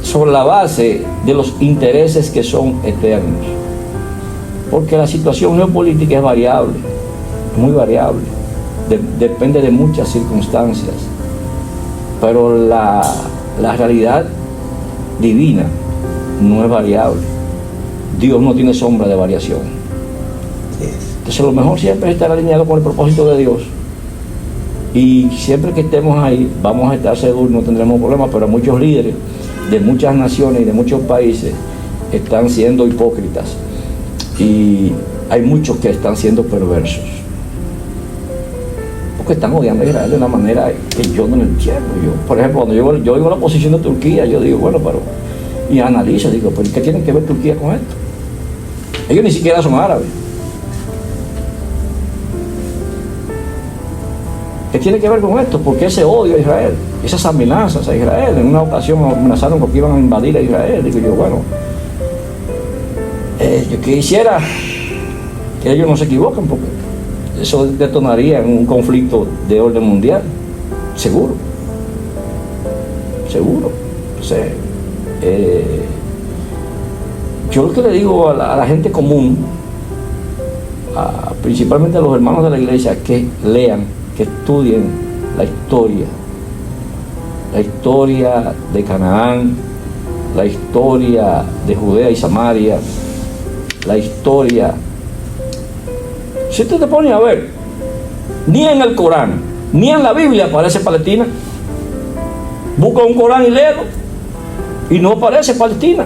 sobre la base de los intereses que son eternos, porque la situación geopolítica es variable, muy variable, depende de muchas circunstancias, pero la realidad divina no es variable. Dios no tiene sombra de variación. Entonces lo mejor siempre es estar alineado con el propósito de Dios, y siempre que estemos ahí vamos a estar seguros, no tendremos problemas. Pero muchos líderes de muchas naciones y de muchos países están siendo hipócritas, y hay muchos que están siendo perversos, porque están odiando a Israel de una manera que yo no lo entiendo. Por ejemplo, cuando yo oigo la posición de Turquía, yo digo, bueno, pero, y analizo, digo, pero ¿qué tiene que ver Turquía con esto? Ellos ni siquiera son árabes. ¿Qué tiene que ver con esto? ¿Por qué ese odio a Israel? Esas amenazas a Israel. En una ocasión amenazaron porque iban a invadir a Israel. Digo yo, bueno, yo quisiera que ellos no se equivoquen, porque eso detonaría en un conflicto de orden mundial. Seguro. O sea, yo lo que le digo a la gente común, principalmente a los hermanos de la iglesia, que lean, que estudien la historia de Canaán, la historia de Judea y Samaria, la historia. Si usted te pone a ver, ni en el Corán, ni en la Biblia aparece Palestina. Busca un Corán y léelo, y no aparece Palestina.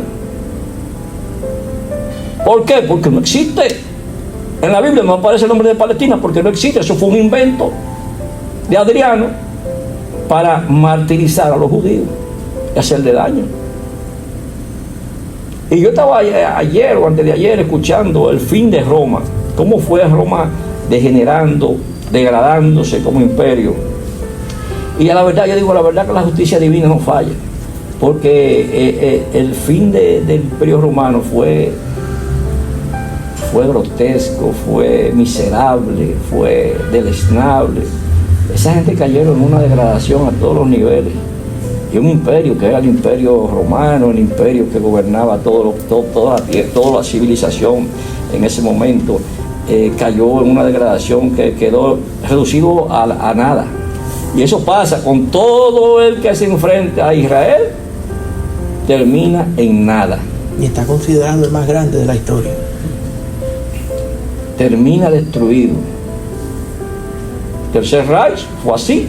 ¿Por qué? Porque no existe. En la Biblia no aparece el nombre de Palestina, porque no existe. Eso fue un invento de Adriano para martirizar a los judíos y hacerle daño. Y yo estaba ayer o antes de ayer escuchando el fin de Roma, cómo fue Roma degenerando, degradándose como imperio. Y a la verdad, yo digo la verdad, que la justicia divina no falla, porque el fin del imperio romano fue grotesco, fue miserable, fue deleznable. Esa gente cayeron en una degradación a todos los niveles. Y un imperio que era el imperio romano, el imperio que gobernaba toda la civilización en ese momento, cayó en una degradación que quedó reducido a nada. Y eso pasa con todo el que se enfrenta a Israel, termina en nada. Y está considerado el más grande de la historia. Termina destruido. Tercer Reich fue así,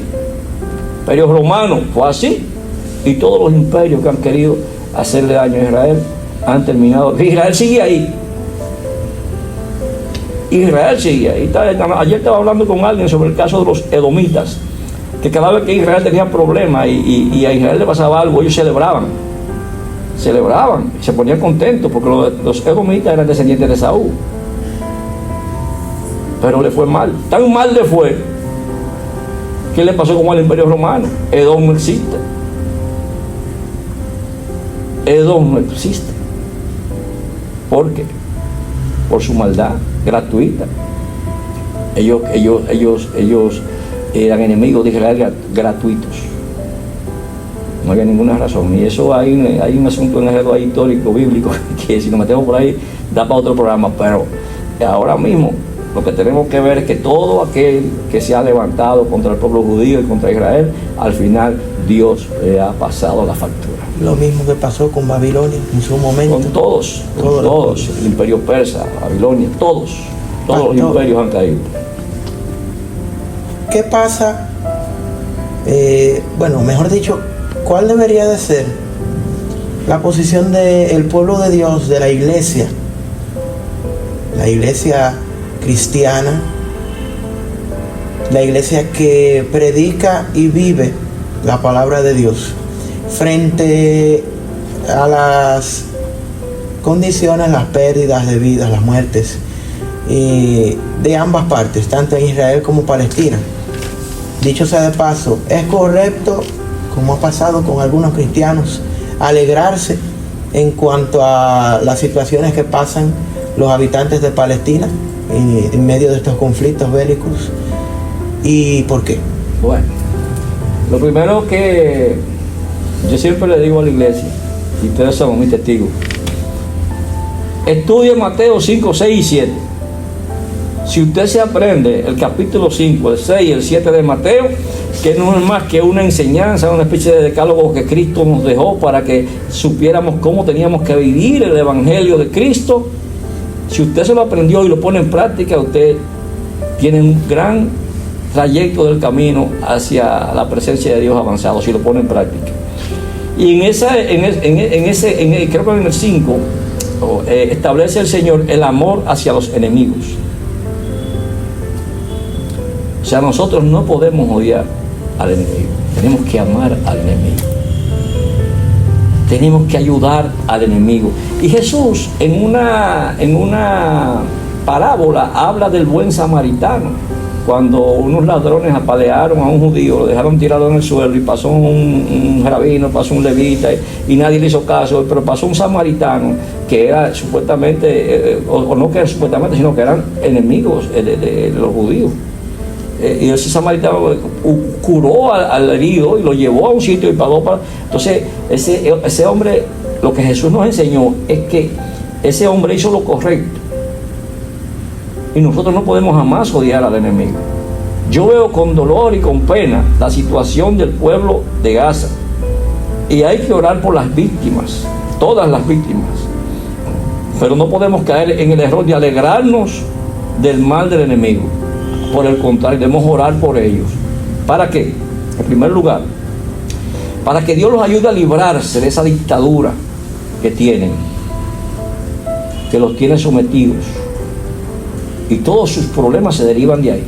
imperio romano fue así, y todos los imperios que han querido hacerle daño a Israel han terminado. Israel sigue ahí. Ayer estaba hablando con alguien sobre el caso de los edomitas, que cada vez que Israel tenía problemas y a Israel le pasaba algo, ellos celebraban, se ponían contentos, porque los edomitas eran descendientes de Saúl. Pero le fue mal, tan mal le fue, que le pasó como al imperio romano. Edom no existe. ¿Por qué? Por su maldad gratuita. Ellos eran enemigos de Israel gratuitos. No había ninguna razón. Y eso hay un asunto en el histórico bíblico que si nos metemos por ahí da para otro programa. Pero ahora mismo lo que tenemos que ver es que todo aquel que se ha levantado contra el pueblo judío y contra Israel, al final Dios le ha pasado la factura. Lo mismo que pasó con Babilonia en su momento. Con todos, el imperio persa, Babilonia, todos los imperios han caído. ¿Qué pasa? Mejor dicho, ¿cuál debería de ser la posición del pueblo de Dios, de la iglesia cristiana, la iglesia que predica y vive la palabra de Dios, frente a las condiciones, las pérdidas de vidas, las muertes de ambas partes, tanto en Israel como Palestina? Dicho sea de paso, es correcto, como ha pasado con algunos cristianos, alegrarse en cuanto a las situaciones que pasan los habitantes de Palestina en medio de estos conflictos bélicos. ¿Y por qué? Bueno, lo primero que yo siempre le digo a la iglesia, y ustedes son mis testigos, estudie Mateo 5, 6 y 7. Si usted se aprende el capítulo 5, el 6 y el 7 de Mateo, que no es más que una enseñanza, una especie de decálogo que Cristo nos dejó para que supiéramos cómo teníamos que vivir el evangelio de Cristo. Si usted se lo aprendió y lo pone en práctica, usted tiene un gran trayecto del camino hacia la presencia de Dios avanzado, si lo pone en práctica. Y creo que en el 5 establece el Señor el amor hacia los enemigos. O sea, nosotros no podemos odiar al enemigo, tenemos que amar al enemigo, tenemos que ayudar al enemigo. Y Jesús en una parábola habla del buen samaritano, cuando unos ladrones apalearon a un judío, lo dejaron tirado en el suelo, y pasó un rabino, pasó un levita, y nadie le hizo caso, pero pasó un samaritano que era supuestamente, o no que era supuestamente, sino que eran enemigos de los judíos. Y ese samaritano curó al herido y lo llevó a un sitio y pagó para... Entonces ese hombre, lo que Jesús nos enseñó es que ese hombre hizo lo correcto, y nosotros no podemos jamás odiar al enemigo. Yo veo con dolor y con pena la situación del pueblo de Gaza, y hay que orar por las víctimas, todas las víctimas, pero no podemos caer en el error de alegrarnos del mal del enemigo. Por el contrario, debemos orar por ellos. ¿Para qué? En primer lugar, para que Dios los ayude a librarse de esa dictadura que tienen, que los tiene sometidos, y todos sus problemas se derivan de ahí.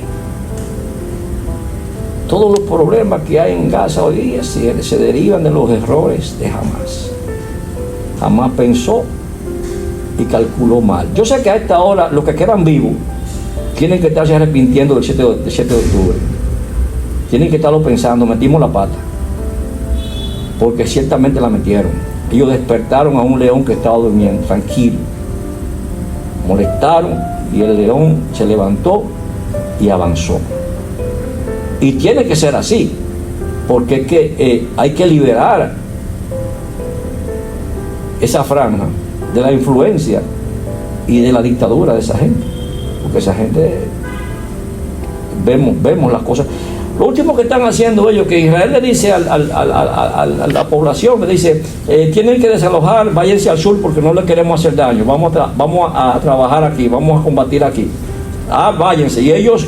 Todos los problemas que hay en Gaza hoy día se derivan de los errores de Hamás. Hamás pensó y calculó mal. Yo sé que a esta hora los que quedan vivos tienen que estarse arrepintiendo del 7 de octubre. Tienen que estarlo pensando, metimos la pata. Porque ciertamente la metieron. Ellos despertaron a un león que estaba durmiendo, tranquilo. Molestaron, y el león se levantó y avanzó. Y tiene que ser así, porque es que hay que liberar esa franja de la influencia y de la dictadura de esa gente. Porque esa gente, vemos las cosas. Lo último que están haciendo ellos, que Israel le dice a la población, le dice, tienen que desalojar, váyanse al sur porque no le queremos hacer daño, vamos a trabajar aquí, vamos a combatir aquí. Váyanse. Y ellos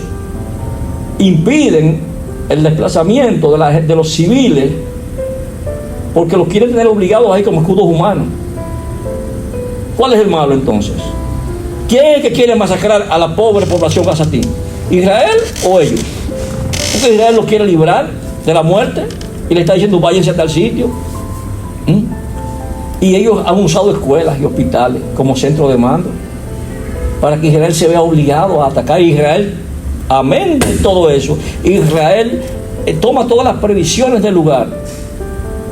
impiden el desplazamiento de los civiles porque los quieren tener obligados ahí como escudos humanos. ¿Cuál es el malo entonces? ¿Quién es el que quiere masacrar a la pobre población gazatí? ¿Israel o ellos? Porque Israel los quiere librar de la muerte y le está diciendo váyanse a tal sitio. Y ellos han usado escuelas y hospitales como centro de mando para que Israel se vea obligado a atacar a Israel. Amén de todo eso, Israel toma todas las previsiones del lugar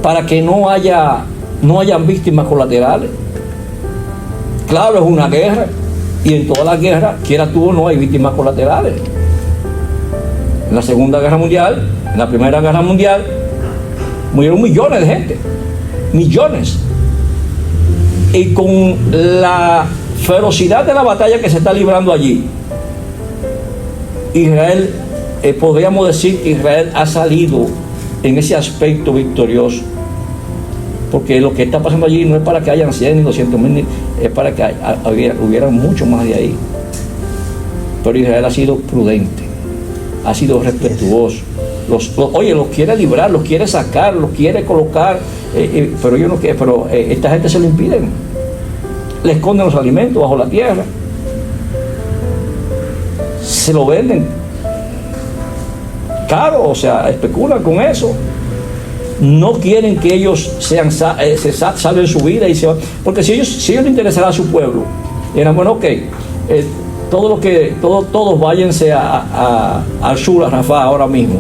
para que no hayan víctimas colaterales. Claro, es una guerra, y en todas las guerras, quiera tú o no, hay víctimas colaterales. En la Segunda Guerra Mundial, en la Primera Guerra Mundial, murieron millones de gente, millones. Y con la ferocidad de la batalla que se está librando allí, Israel, podríamos decir que Israel ha salido en ese aspecto victorioso, porque lo que está pasando allí no es para que hayan 100 ni 200 mil, es para que hubiera mucho más de ahí. Pero Israel ha sido prudente, ha sido respetuoso. Los quiere librar, los quiere sacar, los quiere colocar, pero ellos no quieren, pero esta gente se lo impiden. Le esconden los alimentos bajo la tierra, se lo venden caro, o sea, especulan con eso. No quieren que ellos salven su vida y se van, porque si ellos les interesará a su pueblo, dirán, bueno, ok, todos váyanse al sur, a Rafah ahora mismo,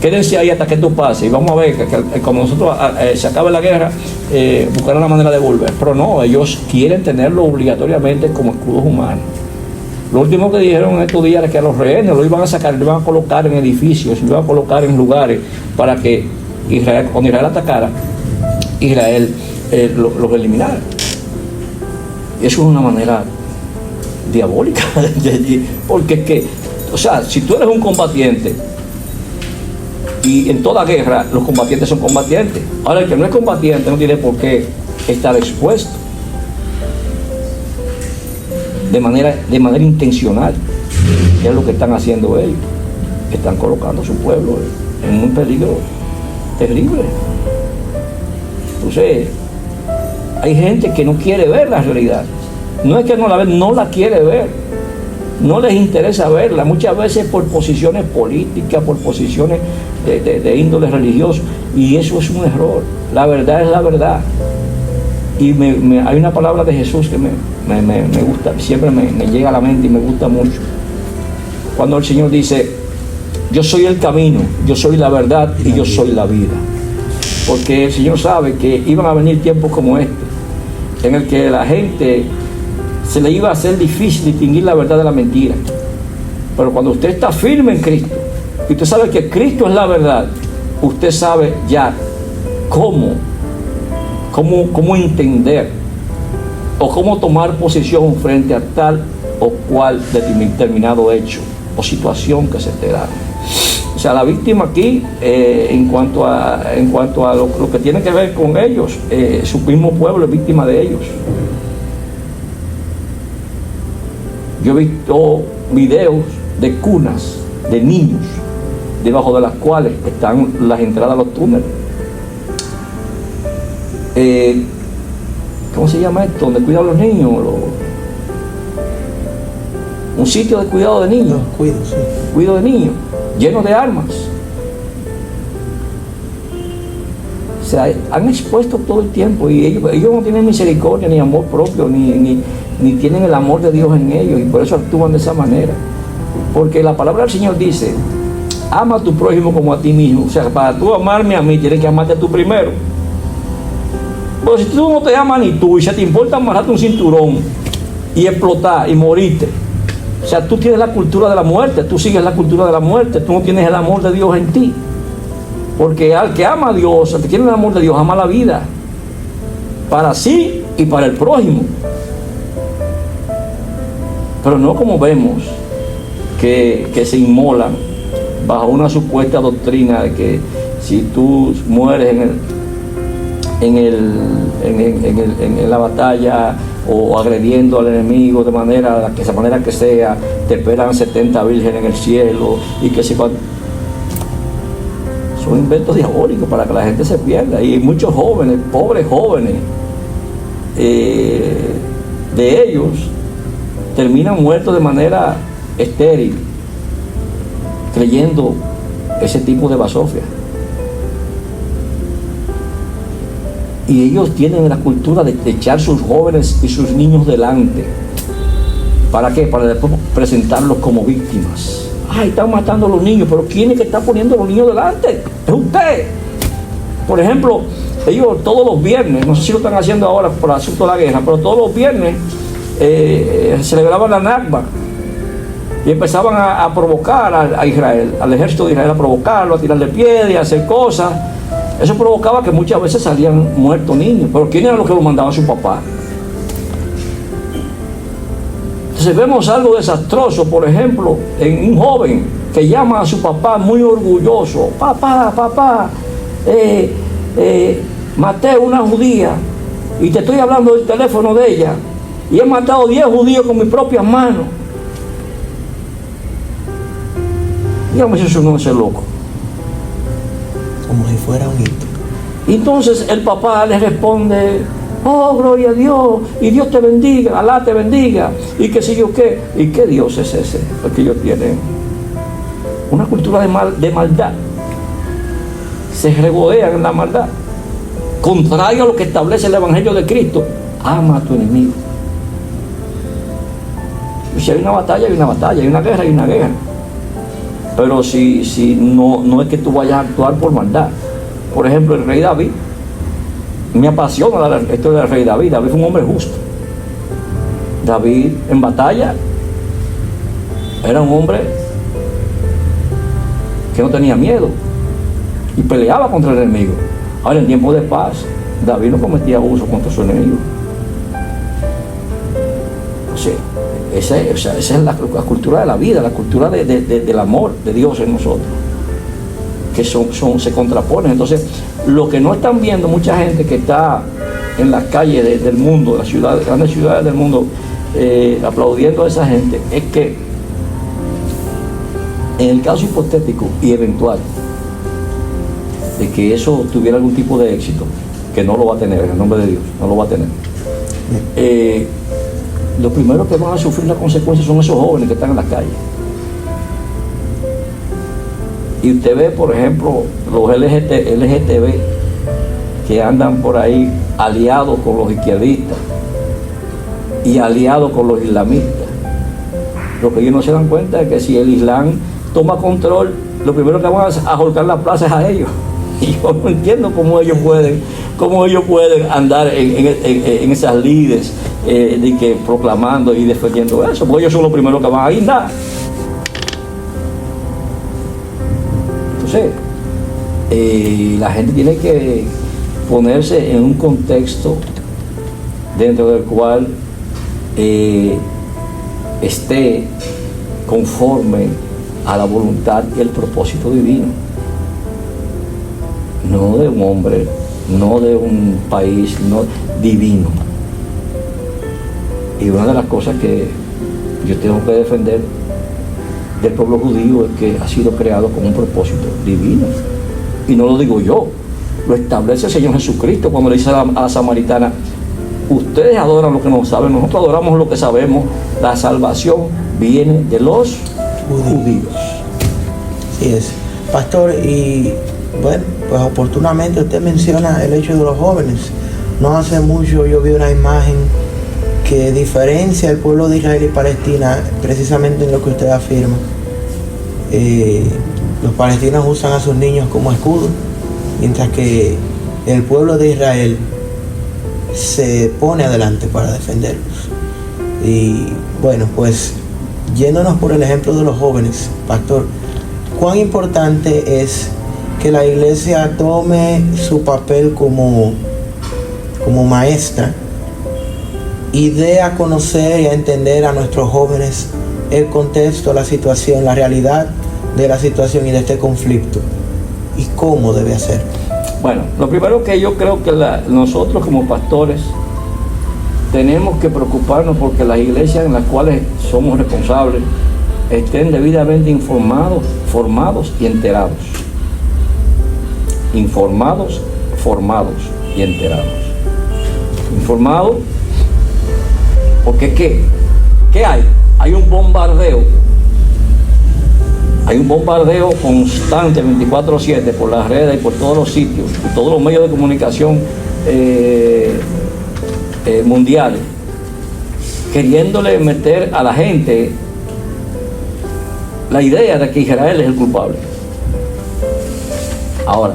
quédense ahí hasta que esto pase y vamos a ver que cuando nosotros se acabe la guerra, buscarán la manera de volver. Pero no, ellos quieren tenerlo obligatoriamente como escudos humanos. Lo último que dijeron en estos días era que a los rehenes lo iban a sacar, lo iban a colocar en edificios, lo iban a colocar en lugares para que Israel, cuando Israel atacara, Israel los eliminara. Y eso es una manera diabólica, porque es que, o sea, si tú eres un combatiente, y en toda guerra los combatientes son combatientes, ahora el que no es combatiente no tiene por qué estar expuesto de manera intencional, que es lo que están haciendo ellos. Están colocando a su pueblo en un peligro terrible. Entonces, hay gente que no quiere ver la realidad. No es que no la ve, no la quiere ver. No les interesa verla, muchas veces por posiciones políticas, por posiciones de índole religioso, y eso es un error. La verdad es la verdad. Y hay una palabra de Jesús que me gusta, siempre me llega a la mente y me gusta mucho. Cuando el Señor dice, yo soy el camino, yo soy la verdad y yo soy la vida. Porque el Señor sabe que iban a venir tiempos como este, en el que la gente se le iba a hacer difícil distinguir la verdad de la mentira. Pero cuando usted está firme en Cristo, y usted sabe que Cristo es la verdad, usted sabe ya cómo entender o cómo tomar posición frente a tal o cual determinado hecho o situación que se te da. O sea, la víctima aquí, en cuanto a lo que tiene que ver con ellos, su mismo pueblo es víctima de ellos. Yo he visto videos de cunas de niños debajo de las cuales están las entradas a los túneles. ¿Cómo se llama esto? ¿Donde cuidan los niños? Un sitio de cuidado de niños. Cuido de niños, lleno de armas. O sea, han expuesto todo el tiempo y ellos no tienen misericordia ni amor propio, ni tienen el amor de Dios en ellos, y por eso actúan de esa manera. Porque la palabra del Señor dice, ama a tu prójimo como a ti mismo. O sea, para tú amarme a mí, tienes que amarte a tú primero. Pero si tú no te amas ni tú, y si te importa amarrarte un cinturón y explotar y morirte, o sea, tú tienes la cultura de la muerte, tú sigues la cultura de la muerte, tú no tienes el amor de Dios en ti. Porque al que ama a Dios, al que tiene el amor de Dios, ama la vida para sí y para el prójimo. Pero no como vemos que se inmolan bajo una supuesta doctrina de que si tú mueres en la batalla o agrediendo al enemigo de manera que sea, te esperan 70 vírgenes en el cielo y que si son inventos diabólicos para que la gente se pierda. Y muchos jóvenes, pobres jóvenes, de ellos terminan muertos de manera estéril, creyendo ese tipo de basofia. Y ellos tienen la cultura de echar sus jóvenes y sus niños delante. ¿Para qué? Para después presentarlos como víctimas. Ay, están matando a los niños, pero ¿quién es que está poniendo a los niños delante? Es usted. Por ejemplo, ellos todos los viernes, no sé si lo están haciendo ahora por el asunto de la guerra, pero todos los viernes celebraban la Nakba y empezaban a provocar a Israel, al ejército de Israel, a provocarlo, a tirarle piedras, a hacer cosas. Eso provocaba que muchas veces salían muertos niños. Pero ¿quién era los que lo mandaba? Su papá. Entonces vemos algo desastroso, por ejemplo, en un joven que llama a su papá muy orgulloso: papá, maté a una judía y te estoy hablando del teléfono de ella, y he matado 10 judíos con mis propias manos. Dígame si eso no es loco. Como si fuera un hito. Y entonces el papá le responde: oh, gloria a Dios, y Dios te bendiga, Alá te bendiga, y qué sé yo qué. ¿Y qué Dios es ese? Porque ellos tienen una cultura de maldad. Se regodean en la maldad. Contrario a lo que establece el Evangelio de Cristo: ama a tu enemigo. Y si hay una batalla, hay una batalla, hay una guerra, hay una guerra. Pero si no es que tú vayas a actuar por maldad. Por ejemplo, el rey David, me apasiona la historia del rey David. David fue un hombre justo. David en batalla era un hombre que no tenía miedo y peleaba contra el enemigo. Ahora, en tiempo de paz, David no cometía abuso contra su enemigo. O sea, esa es la cultura de la vida, la cultura del amor de Dios en nosotros, que se contraponen. Entonces, lo que no están viendo mucha gente que está en las calles del mundo, de las ciudades, grandes ciudades del mundo, aplaudiendo a esa gente, es que en el caso hipotético y eventual de que eso tuviera algún tipo de éxito, que no lo va a tener, en el nombre de Dios, no lo va a tener, los primeros que van a sufrir las consecuencias son esos jóvenes que están en las calles. Y usted ve, por ejemplo, los LGTB que andan por ahí aliados con los izquierdistas y aliados con los islamistas. Lo que ellos no se dan cuenta es que si el Islam toma control, lo primero que van a volcar las plazas a ellos. Y yo no entiendo cómo ellos pueden andar en esas lides de que proclamando y defendiendo eso, porque ellos son los primeros que van a guindar. Entonces, la gente tiene que ponerse en un contexto dentro del cual esté conforme a la voluntad y el propósito divino, no de un hombre, no de un país, no divino. Y una de las cosas que yo tengo que defender del pueblo judío es que ha sido creado con un propósito divino. Y no lo digo yo, lo establece el Señor Jesucristo cuando le dice a la samaritana: ustedes adoran lo que no saben, nosotros adoramos lo que sabemos. La salvación viene de los judíos. Así es, pastor. Y bueno, pues oportunamente usted menciona el hecho de los jóvenes. No hace mucho yo vi una imagen que diferencia el pueblo de Israel y Palestina precisamente en lo que usted afirma. Los palestinos usan a sus niños como escudo, mientras que el pueblo de Israel se pone adelante para defenderlos. Y bueno, pues yéndonos por el ejemplo de los jóvenes, pastor, ¿cuán importante es que la iglesia tome su papel como maestra y dé a conocer y a entender a nuestros jóvenes el contexto, la situación, la realidad de la situación y de este conflicto, y cómo debe hacerlo? Bueno, lo primero que yo creo que nosotros como pastores tenemos que preocuparnos porque las iglesias en las cuales somos responsables estén debidamente informados, formados y enterados. Informados, formados y enterados. Informados, porque ¿qué hay? Hay un bombardeo constante 24/7 por las redes y por todos los sitios, por todos los medios de comunicación mundiales, queriéndole meter a la gente la idea de que Israel es el culpable. Ahora,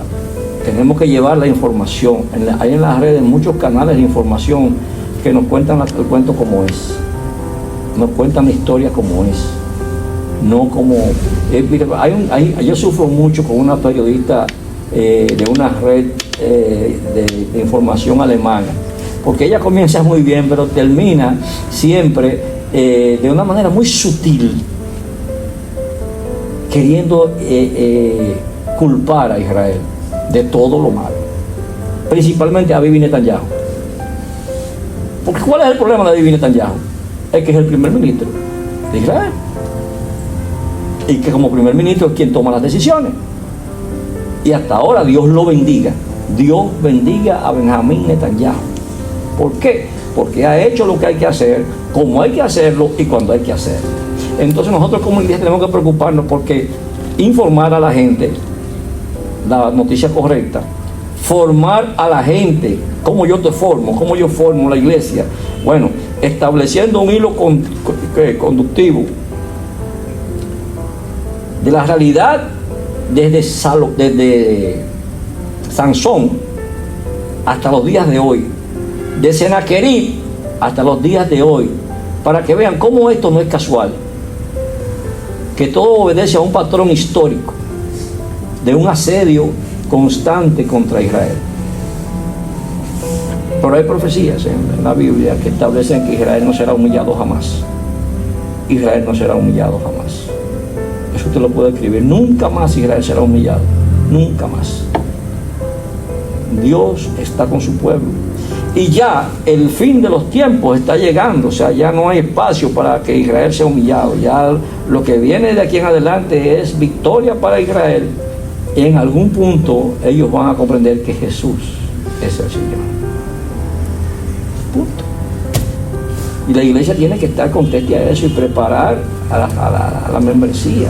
tenemos que llevar la información. Hay en las redes muchos canales de información que nos cuentan el cuento como es, nos cuentan la historia como es, no como... yo sufro mucho con una periodista de una red de información alemana, porque ella comienza muy bien, pero termina siempre de una manera muy sutil, queriendo culpar a Israel de todo lo malo, principalmente a Bibi Netanyahu. Porque ¿cuál es el problema de Bibi Netanyahu? Es que es el primer ministro de Israel, y que como primer ministro es quien toma las decisiones. Y hasta ahora Dios lo bendiga. Dios bendiga a Benjamín Netanyahu. ¿Por qué? Porque ha hecho lo que hay que hacer, como hay que hacerlo y cuando hay que hacerlo. Entonces nosotros como iglesia tenemos que preocuparnos porque informar a la gente la noticia correcta, formar a la gente, como yo te formo, como yo formo la iglesia. Bueno, estableciendo un hilo conductivo de la realidad desde Sansón hasta los días de hoy, de Senaquerib hasta los días de hoy, para que vean cómo esto no es casual, que todo obedece a un patrón histórico de un asedio constante contra Israel. Pero hay profecías en la Biblia que establecen que Israel no será humillado jamás. Israel no será humillado jamás. Eso usted lo puede escribir. Nunca más Israel será humillado. Nunca más. Dios está con su pueblo. Y ya el fin de los tiempos está llegando. O sea, ya no hay espacio para que Israel sea humillado. Ya lo que viene de aquí en adelante es victoria para Israel. Y en algún punto ellos van a comprender que Jesús es el Señor. Punto. Y la iglesia tiene que estar contenta a eso y preparar a la membresía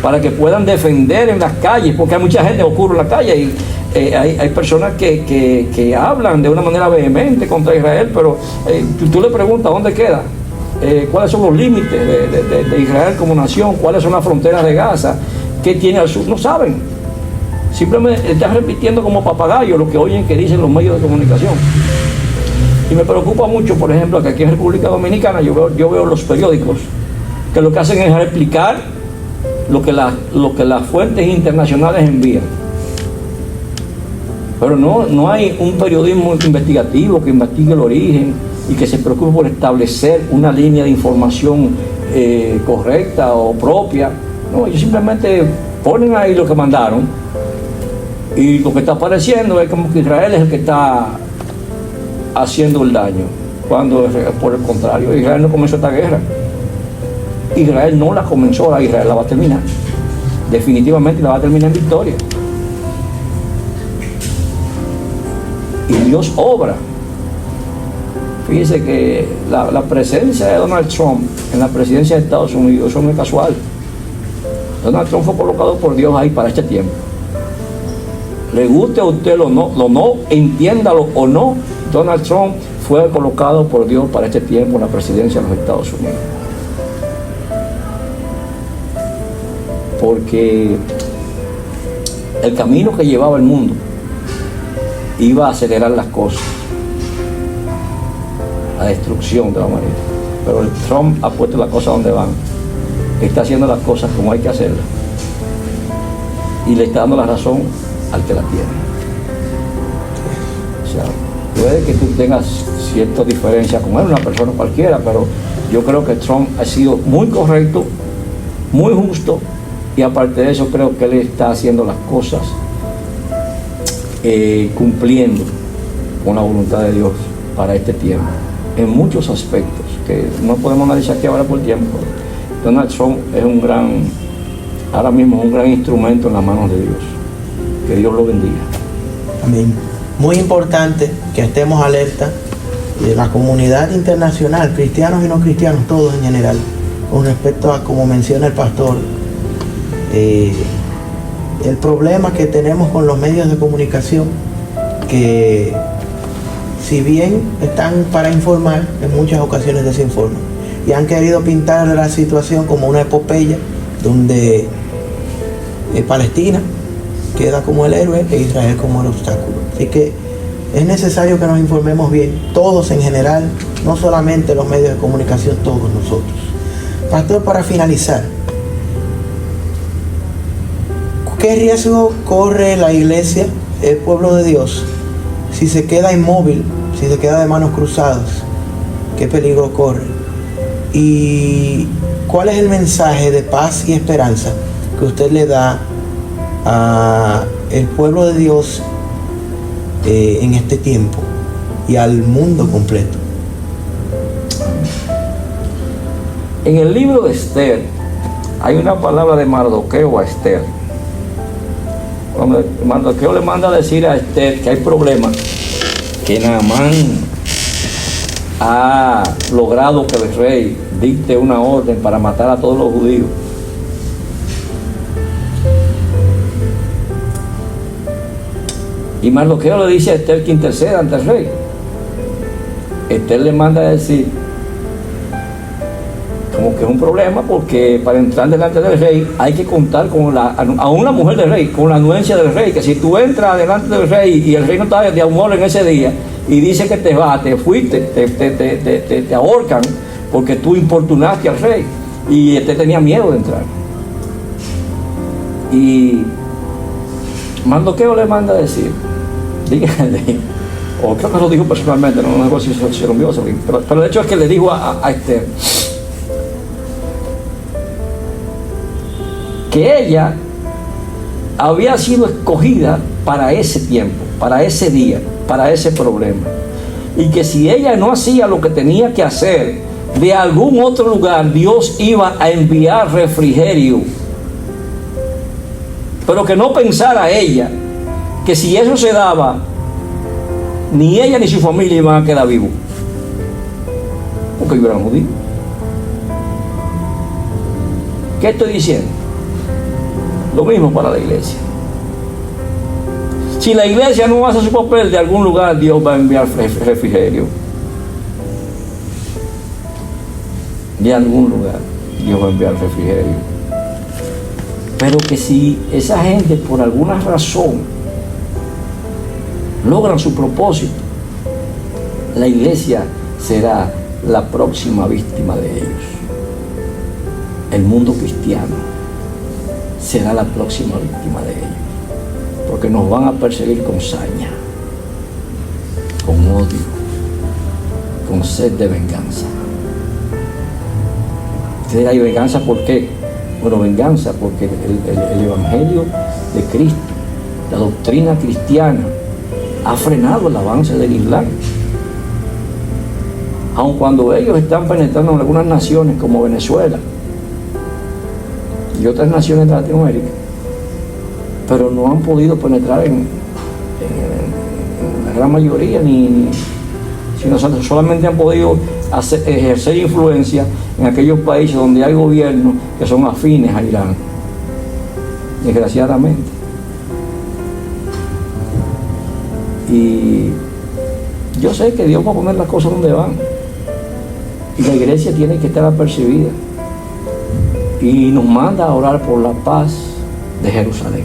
para que puedan defender en las calles, porque hay mucha gente que ocurre en la calle y hay personas que hablan de una manera vehemente contra Israel, pero tú le preguntas dónde queda, cuáles son los límites de Israel como nación, cuáles son las fronteras de Gaza, qué tiene al sur, no saben. Simplemente están repitiendo como papagayos lo que oyen que dicen los medios de comunicación. Y me preocupa mucho, por ejemplo, que aquí en República Dominicana yo veo los periódicos que lo que hacen es explicar lo que las fuentes internacionales envían. Pero no hay un periodismo investigativo que investigue el origen y que se preocupe por establecer una línea de información correcta o propia. No, ellos simplemente ponen ahí lo que mandaron y lo que está apareciendo es como que Israel es el que está haciendo el daño, cuando por el contrario, Israel no comenzó esta guerra. Israel no la comenzó, ahora Israel la va a terminar. Definitivamente la va a terminar en victoria. Y Dios obra. Fíjese que la presencia de Donald Trump en la presidencia de Estados Unidos, eso no es casual. Donald Trump fue colocado por Dios ahí para este tiempo. Le guste a usted o no, entiéndalo o no, Donald Trump fue colocado por Dios para este tiempo en la presidencia de los Estados Unidos. Porque el camino que llevaba el mundo iba a acelerar las cosas, la destrucción de la humanidad. Pero el Trump ha puesto las cosas donde van, está haciendo las cosas como hay que hacerlas y le está dando la razón al que la tiene. O sea, puede que tú tengas ciertas diferencias con él, una persona cualquiera, pero yo creo que Trump ha sido muy correcto, muy justo, y aparte de eso creo que él está haciendo las cosas cumpliendo con la voluntad de Dios para este tiempo, en muchos aspectos que no podemos analizar aquí ahora por tiempo. Donald Trump es ahora mismo es un gran instrumento en las manos de Dios. Que Dios lo bendiga. Amén. Muy importante que estemos alerta de la comunidad internacional, cristianos y no cristianos, todos en general, con respecto a, como menciona el pastor, el problema que tenemos con los medios de comunicación, que si bien están para informar, en muchas ocasiones desinforman y han querido pintar la situación como una epopeya donde Palestina queda como el héroe e Israel como el obstáculo. Así que es necesario que nos informemos bien, todos en general, no solamente los medios de comunicación, todos nosotros. Pastor, para finalizar, ¿qué riesgo corre la iglesia, el pueblo de Dios, si se queda inmóvil, si se queda de manos cruzadas? ¿Qué peligro corre? ¿Y cuál es el mensaje de paz y esperanza que usted le da al pueblo de Dios en este tiempo y al mundo completo? En el libro de Esther hay una palabra de Mardoqueo a Esther. Cuando Mardoqueo le manda a decir a Esther que hay problemas, que Naamán ha logrado que el rey dicte una orden para matar a todos los judíos. Y Mardoqueo le dice a Esther que interceda ante el rey. Esther le manda a decir como que es un problema, porque para entrar delante del rey hay que contar con aún la mujer del rey, con la anuencia del rey, que si tú entras delante del rey y el rey no está de humor en ese día y dice que te vas, te fuiste, te ahorcan porque tú importunaste al rey. Y este tenía miedo de entrar. Y Mardoqueo le manda a decir, dígale, o creo que lo dijo personalmente, no sé si se lo envió, pero el hecho es que le dijo a Esther que ella había sido escogida para ese tiempo, para ese día, para ese problema, y que si ella no hacía lo que tenía que hacer, de algún otro lugar Dios iba a enviar refrigerio, pero que no pensara ella que si eso se daba, ni ella ni su familia iban a quedar vivos, porque ellos eran judíos. ¿Qué estoy diciendo? Lo mismo para la iglesia. Si la iglesia no hace su papel, de algún lugar Dios va a enviar refrigerio. De algún lugar Dios va a enviar refrigerio. Pero que si esa gente por alguna razón logran su propósito, la iglesia será la próxima víctima de ellos. El mundo cristiano será la próxima víctima de ellos, porque nos van a perseguir con saña, con odio, con sed de venganza. Usted hay venganza, ¿por qué? Bueno, venganza porque el evangelio de Cristo, la doctrina cristiana, ha frenado el avance del Islam. Aun cuando ellos están penetrando en algunas naciones como Venezuela y otras naciones de Latinoamérica, pero no han podido penetrar en la gran mayoría, sino solamente han podido ejercer influencia en aquellos países donde hay gobiernos que son afines a Irán, desgraciadamente. Y yo sé que Dios va a poner las cosas donde van, y la iglesia tiene que estar apercibida, y nos manda a orar por la paz de Jerusalén.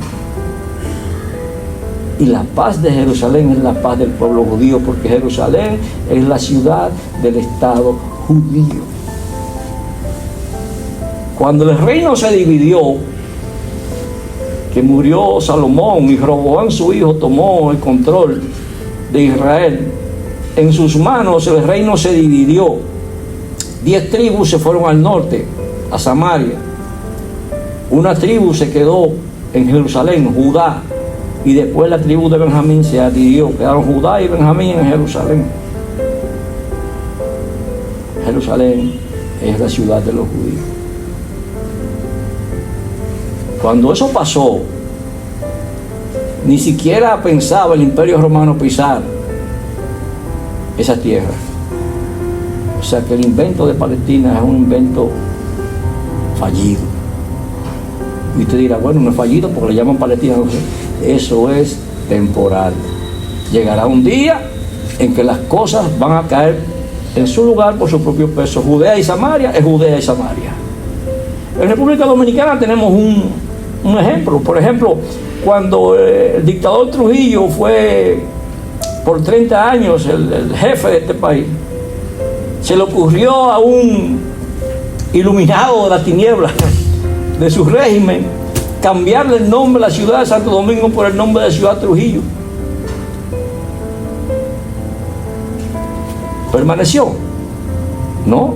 Y la paz de Jerusalén es la paz del pueblo judío, porque Jerusalén es la ciudad del Estado judío. Cuando el reino se dividió, que murió Salomón y Roboam su hijo tomó el control de Israel, en sus manos el reino se dividió. 10 tribus se fueron al norte, a Samaria. Una tribu se quedó en Jerusalén, Judá, y después la tribu de Benjamín se adhirió. Quedaron Judá y Benjamín en Jerusalén. Jerusalén es la ciudad de los judíos. Cuando eso pasó, ni siquiera pensaba el Imperio Romano pisar esa tierra. O sea que el invento de Palestina es un invento fallido. Y usted dirá, bueno, no es fallido porque le llaman Palestina. Eso es temporal. Llegará un día en que las cosas van a caer en su lugar por su propio peso. Judea y Samaria es Judea y Samaria. En República Dominicana tenemos un ejemplo. Por ejemplo, cuando el dictador Trujillo fue por 30 años el jefe de este país, se le ocurrió a un iluminado de las tinieblas de su régimen cambiarle el nombre a la ciudad de Santo Domingo por el nombre de Ciudad Trujillo. ¿Permaneció? No.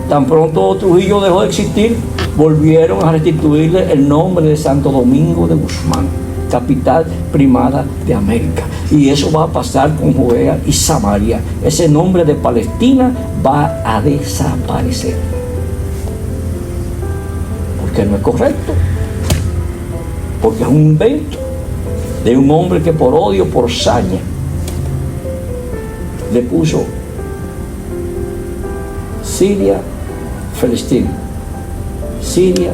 Tan pronto Trujillo dejó de existir, volvieron a restituirle el nombre de Santo Domingo de Guzmán, capital primada de América. Y eso va a pasar con Judea y Samaria. Ese nombre de Palestina va a desaparecer. Porque no es correcto. Porque es un invento de un hombre que por odio, por saña, le puso Siria, Palestina. Siria,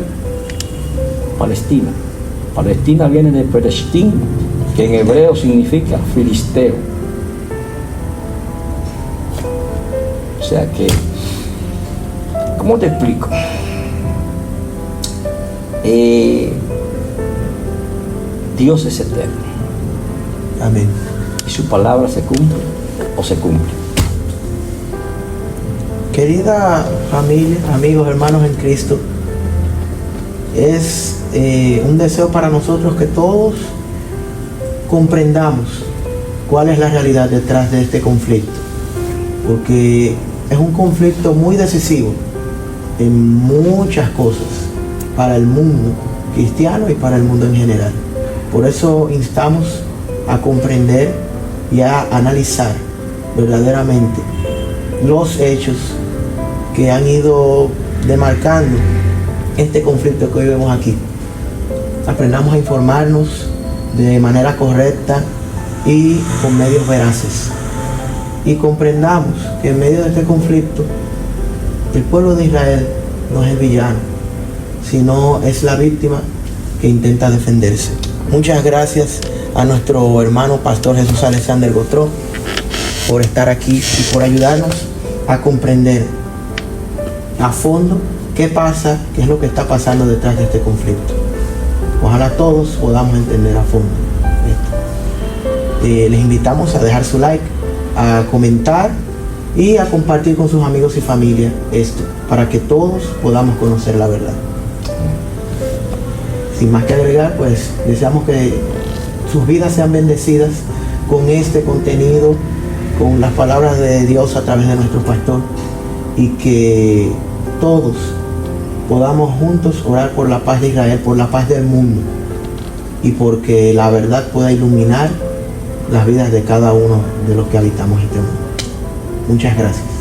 Palestina. Palestina viene de Palestín, que en hebreo significa filisteo. O sea que, ¿cómo te explico? Dios es eterno. Amén. Y su palabra se cumple o se cumple. Querida familia, amigos, hermanos en Cristo, es un deseo para nosotros que todos comprendamos cuál es la realidad detrás de este conflicto, porque es un conflicto muy decisivo en muchas cosas para el mundo cristiano y para el mundo en general. Por eso instamos a comprender y a analizar verdaderamente los hechos que han ido demarcando este conflicto que hoy vemos aquí. Aprendamos a informarnos de manera correcta y con medios veraces. Y comprendamos que en medio de este conflicto, el pueblo de Israel no es el villano, sino es la víctima que intenta defenderse. Muchas gracias a nuestro hermano pastor Jesús Alexander Gotró por estar aquí y por ayudarnos a comprender a fondo qué pasa, qué es lo que está pasando detrás de este conflicto. Ojalá todos podamos entender a fondo esto. Les invitamos a dejar su like, a comentar y a compartir con sus amigos y familia esto, para que todos podamos conocer la verdad. Sin más que agregar, pues deseamos que sus vidas sean bendecidas con este contenido, con las palabras de Dios a través de nuestro pastor, y que todos podamos juntos orar por la paz de Israel, por la paz del mundo, y porque la verdad pueda iluminar las vidas de cada uno de los que habitamos este mundo. Muchas gracias.